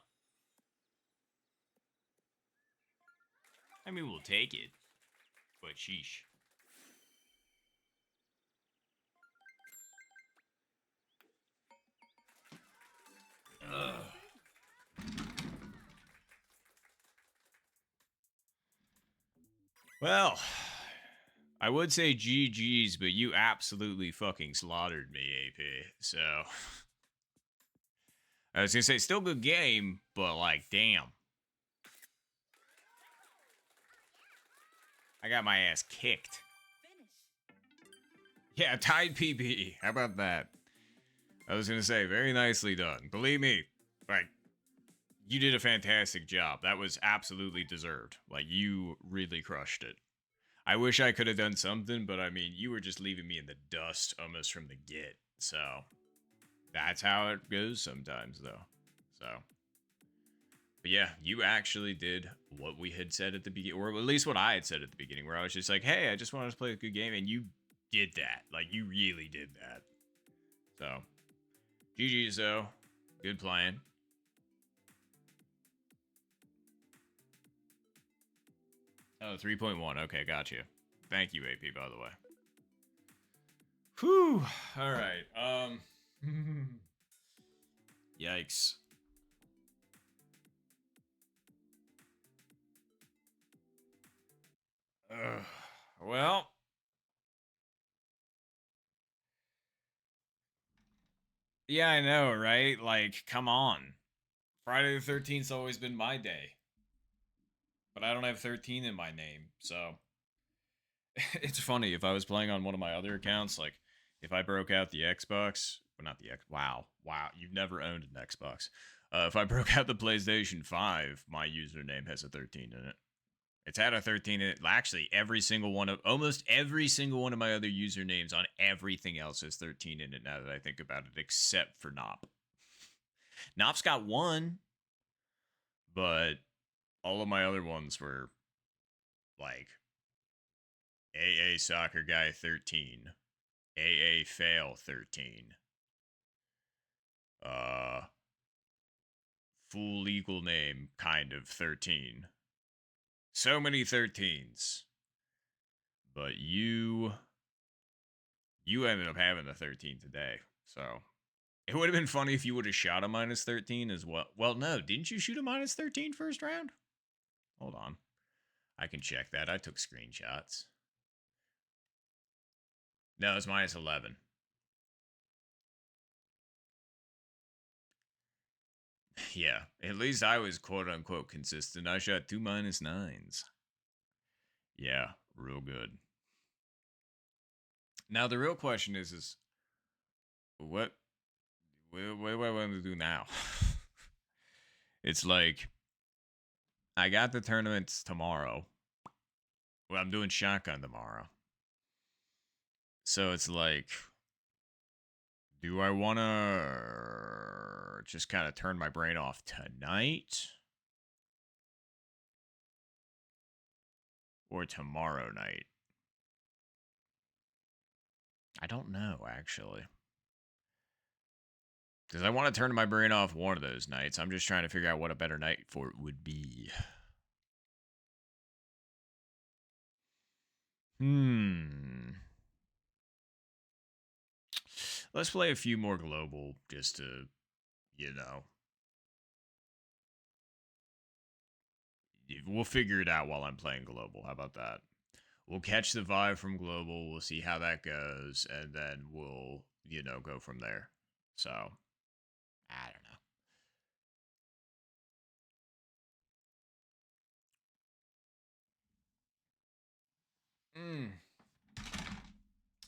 I mean, we'll take it. But sheesh. Ugh. Well, I would say GG's, but you absolutely fucking slaughtered me, AP. So, I was gonna say, still good game, but like, damn. I got my ass kicked. Finish. Yeah, tied PB. How about that? I was gonna say, very nicely done. Believe me, like, you did a fantastic job. That was absolutely deserved. Like, you really crushed it. I wish I could have done something, but I mean, you were just leaving me in the dust almost from the get. So, that's how it goes sometimes, though. So, but yeah, you actually did what we had said at the beginning, or at least what I had said at the beginning, where I was just like, hey, I just wanted to play a good game, and you did that. Like, you really did that. So, GG's, though. Good playing. Oh, 3.1. Okay, gotcha. Thank you, AP, by the way. Whew. All right. Yikes. Well, yeah, I know, right? Like, come on. Friday the 13th's always been my day. But I don't have 13 in my name, so it's funny if I was playing on one of my other accounts, like if I broke out the Xbox, well, not the X. Wow, you've never owned an Xbox. If I broke out the PlayStation 5, my username has a 13 in it. It's had a 13 in it. Actually, almost every single one of my other usernames on everything else has 13 in it. Now that I think about it, except for Nop. Nop's got one, but all of my other ones were like AA Soccer Guy 13, AA Fail 13, uh, full legal name kind of 13. So many 13s. But you ended up having the 13 today. So it would have been funny if you would have shot a minus 13 as well. Well, no, didn't you shoot a minus 13 first round? Hold on. I can check that. I took screenshots. No, it's minus 11. Yeah, at least I was quote unquote consistent. I shot two minus nines. Yeah, real good. Now the real question is what what do I want to do now? It's like I got the tournaments tomorrow. Well, I'm doing shotgun tomorrow. So it's like, do I want to just kind of turn my brain off tonight? Or tomorrow night? I don't know, actually. Because I want to turn my brain off one of those nights. I'm just trying to figure out what a better night for it would be. Let's play a few more global just to, you know. We'll figure it out while I'm playing global. How about that? We'll catch the vibe from global. We'll see how that goes. And then we'll, go from there. So, I don't know.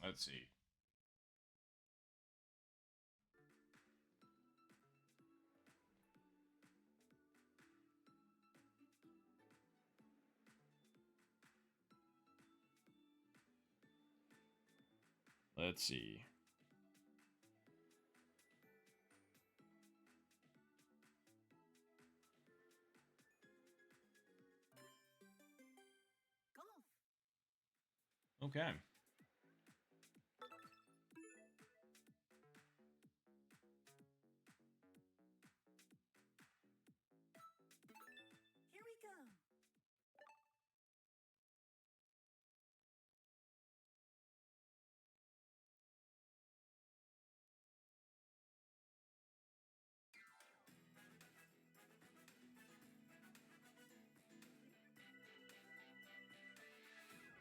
Let's see. Let's see. Golf. Okay. Here we go.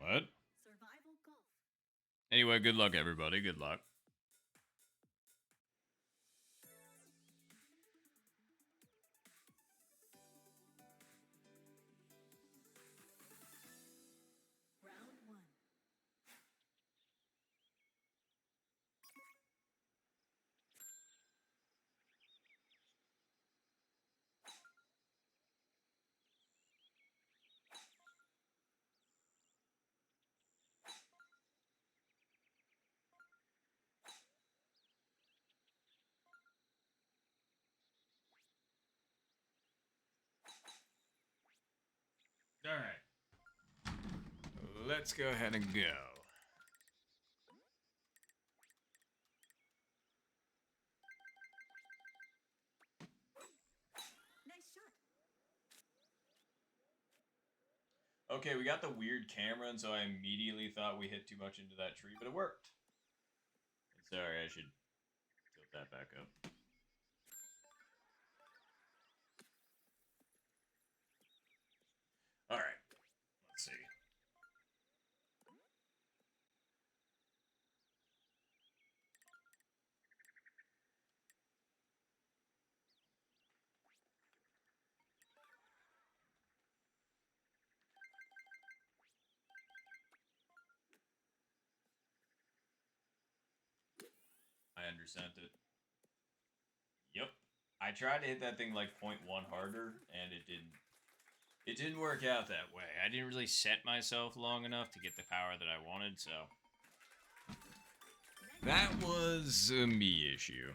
What? Survival golf. Anyway, good luck, everybody. Good luck. Round one. Alright. Let's go ahead and go. Nice shot. Okay, we got the weird camera, and so I immediately thought we hit too much into that tree, but it worked. Sorry, I should tilt that back up. Alright, let's see. I undersent it. Yep. I tried to hit that thing like 0.1 harder, and it didn't. It didn't work out that way. I didn't really set myself long enough to get the power that I wanted, so that was a me issue.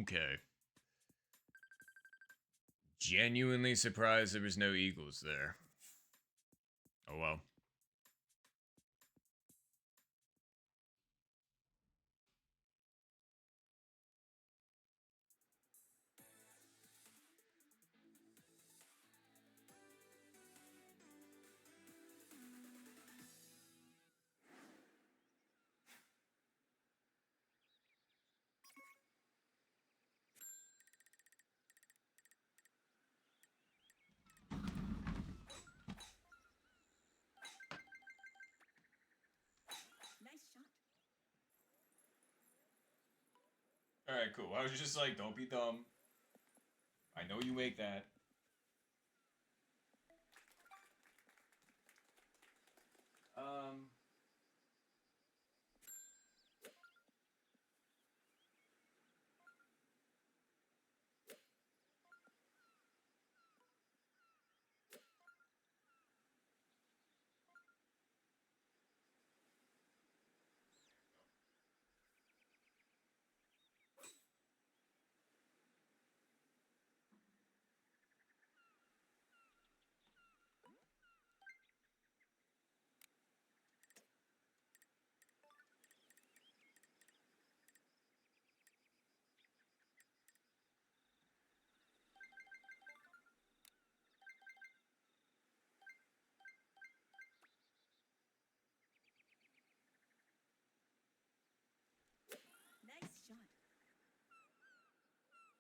Okay. Genuinely surprised there was no eagles there. Oh well. Nice shot. Alright, cool. I was just like, don't be dumb. I know you make that. Nice shot.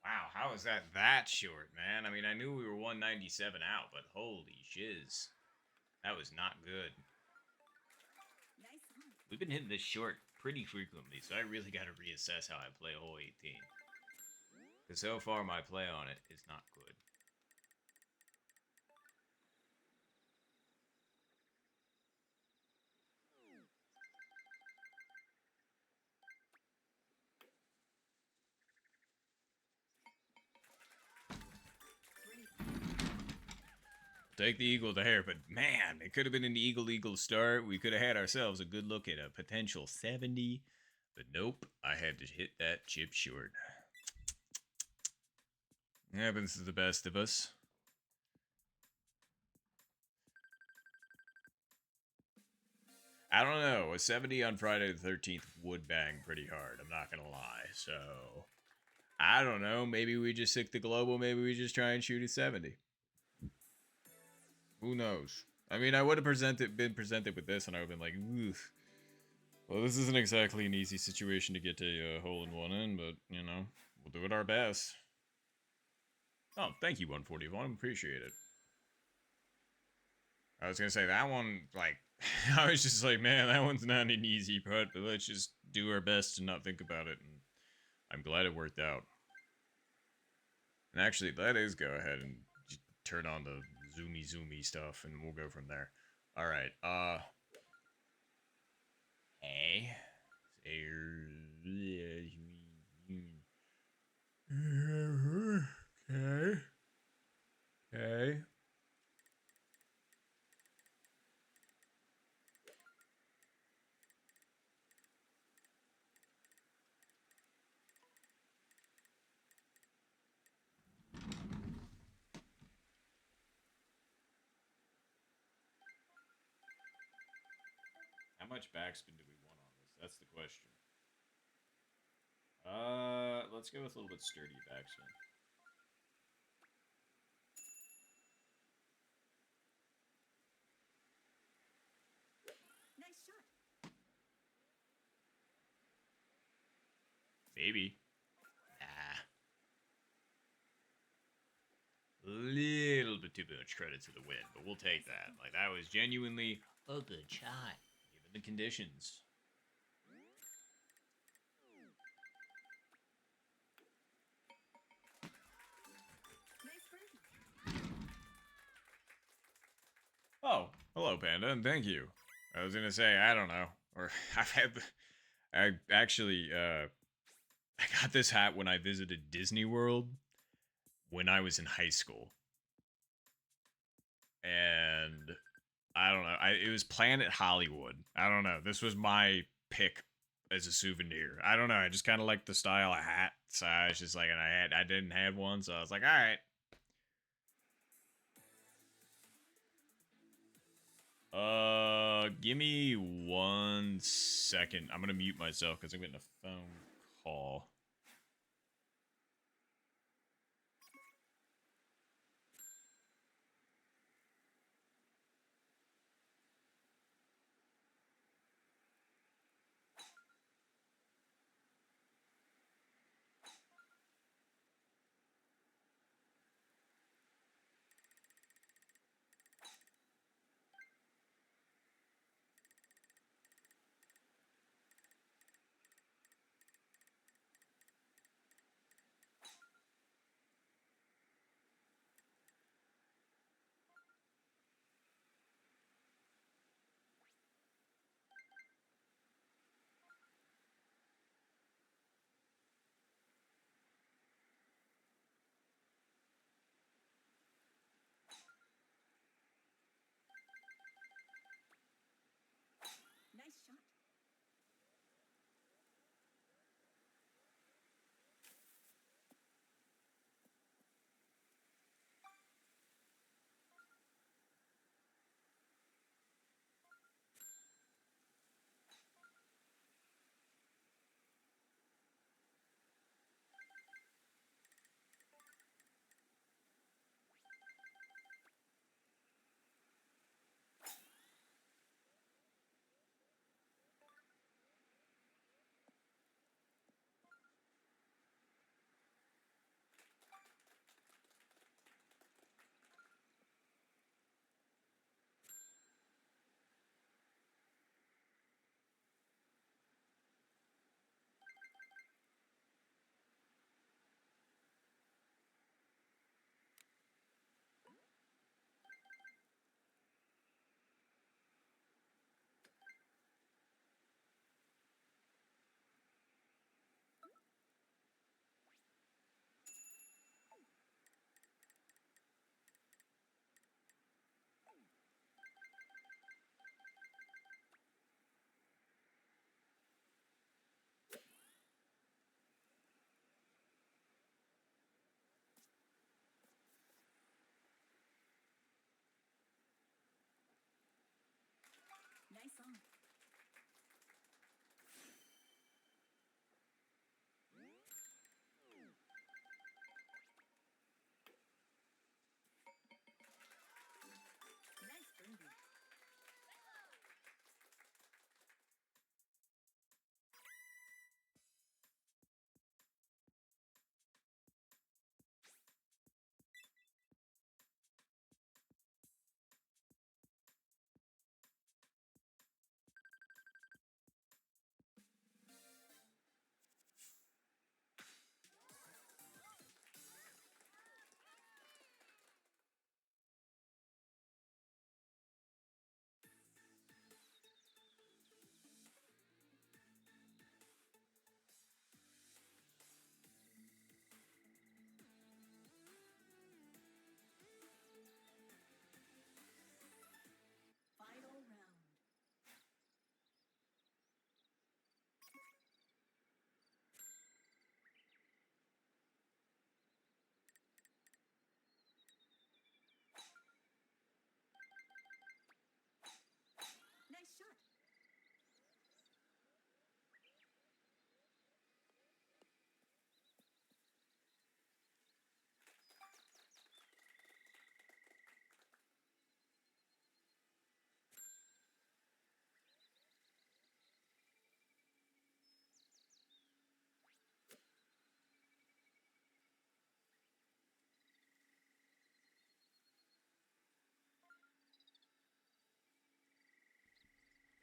Wow, how is that short, man? I mean, I knew we were 197 out, but holy shiz. That was not good. Nice on. We've been hitting this short pretty frequently, so I really got to reassess how I play hole 18. Because so far, my play on it is not good. Take the eagle there, but man, it could have been an eagle start. We could have had ourselves a good look at a potential 70, but nope, I had to hit that chip short. It happens to the best of us. I don't know. A 70 on Friday the 13th would bang pretty hard. I'm not going to lie. So, I don't know. Maybe we just stick to global. Maybe we just try and shoot a 70. Who knows? I mean, I would have been presented with this, and I would have been like, oof. Well, this isn't exactly an easy situation to get a hole-in-one in, but, you know, we'll do it our best. Oh, thank you, 141. Appreciate it. I was going to say, that one, like, I was just like, man, that one's not an easy putt, but let's just do our best and not think about it, and I'm glad it worked out. And actually, let us go ahead and turn on the zoomy stuff, and we'll go from there. Alright, hey. Okay. Okay. much backspin do we want on this? That's the question. Let's go with a little bit sturdy backspin. Nice shot. Maybe. Nah. Little bit too much credit to the win, but we'll take that. Like, that was genuinely a good shot, given the conditions. Nice birdie. Oh, hello, Panda, and thank you. I was gonna say, I don't know. Or, I actually, I got this hat when I visited Disney World when I was in high school. And I don't know. It was Planet Hollywood. I don't know. This was my pick as a souvenir. I don't know. I just kind of like the style of hat. So I was just like, and I didn't have one, so I was like, all right. Give me 1 second. I'm gonna mute myself because I'm getting a phone call.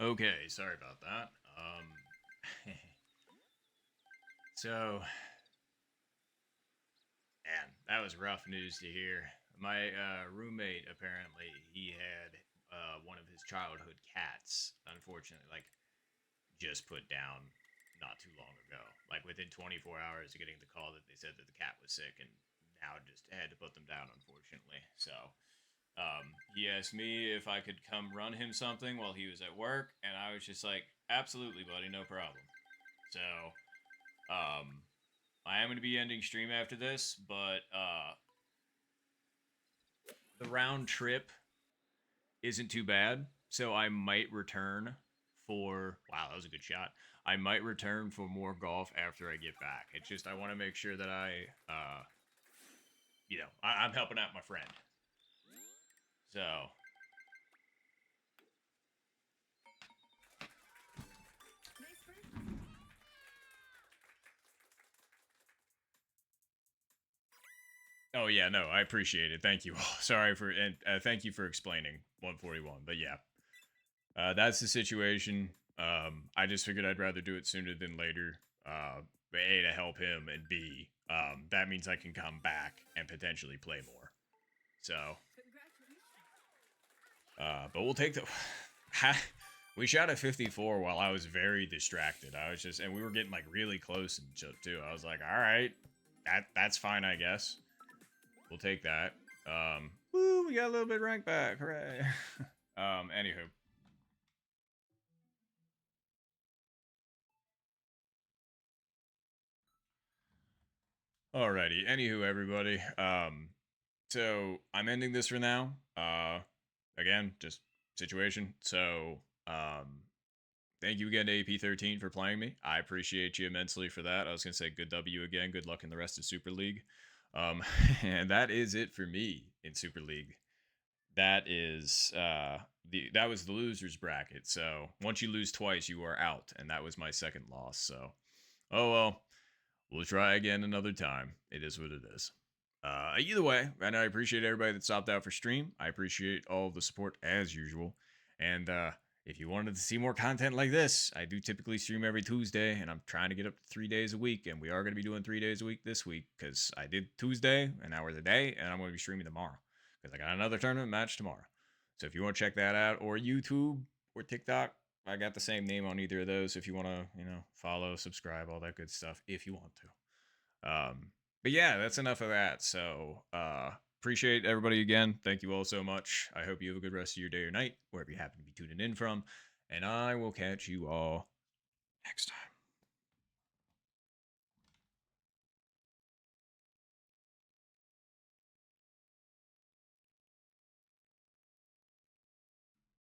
Okay, sorry about that. So, man, that was rough news to hear. My roommate apparently he had one of his childhood cats, unfortunately, like just put down not too long ago. Like within 24 hours of getting the call that they said that the cat was sick, and now just had to put them down, unfortunately. So he asked me if I could come run him something while he was at work, and I was just like, absolutely, buddy, no problem. So I am going to be ending stream after this, but the round trip isn't too bad. So I might return for. Wow, that was a good shot. I might return for more golf after I get back. It's just I want to make sure that I'm helping out my friend. So Nice birdie. oh yeah, no, I appreciate it. Thank you all. Sorry for and thank you for explaining 141. But yeah, that's the situation. I just figured I'd rather do it sooner than later. A to help him, and B, that means I can come back and potentially play more. So, Congratulations. but we'll take the. We shot a 54 while I was very distracted. I was just, and we were getting like really close and too. I was like, all right, that's fine, I guess. We'll take that. Woo, we got a little bit rank back. Hooray. Anywho. Alrighty. Anywho, everybody. So I'm ending this for now. Again, just situation. So, thank you again to AP13 for playing me. I appreciate you immensely for that. I was gonna say good W again. Good luck in the rest of Super League. And that is it for me in Super League. That is that was the losers bracket. So once you lose twice, you are out, and that was my second loss. So, oh well. We'll try again another time. It is what it is. Either way, and I appreciate everybody that stopped out for stream. I appreciate all the support as usual. And if you wanted to see more content like this, I do typically stream every Tuesday, and I'm trying to get up to 3 days a week. And we are going to be doing 3 days a week this week because I did Tuesday, an hour a day, and I'm going to be streaming tomorrow because I got another tournament match tomorrow. So if you want to check that out, or YouTube or TikTok, I got the same name on either of those if you want to, follow, subscribe, all that good stuff if you want to. But yeah, that's enough of that. So, appreciate everybody again. Thank you all so much. I hope you have a good rest of your day or night, wherever you happen to be tuning in from. And I will catch you all next time.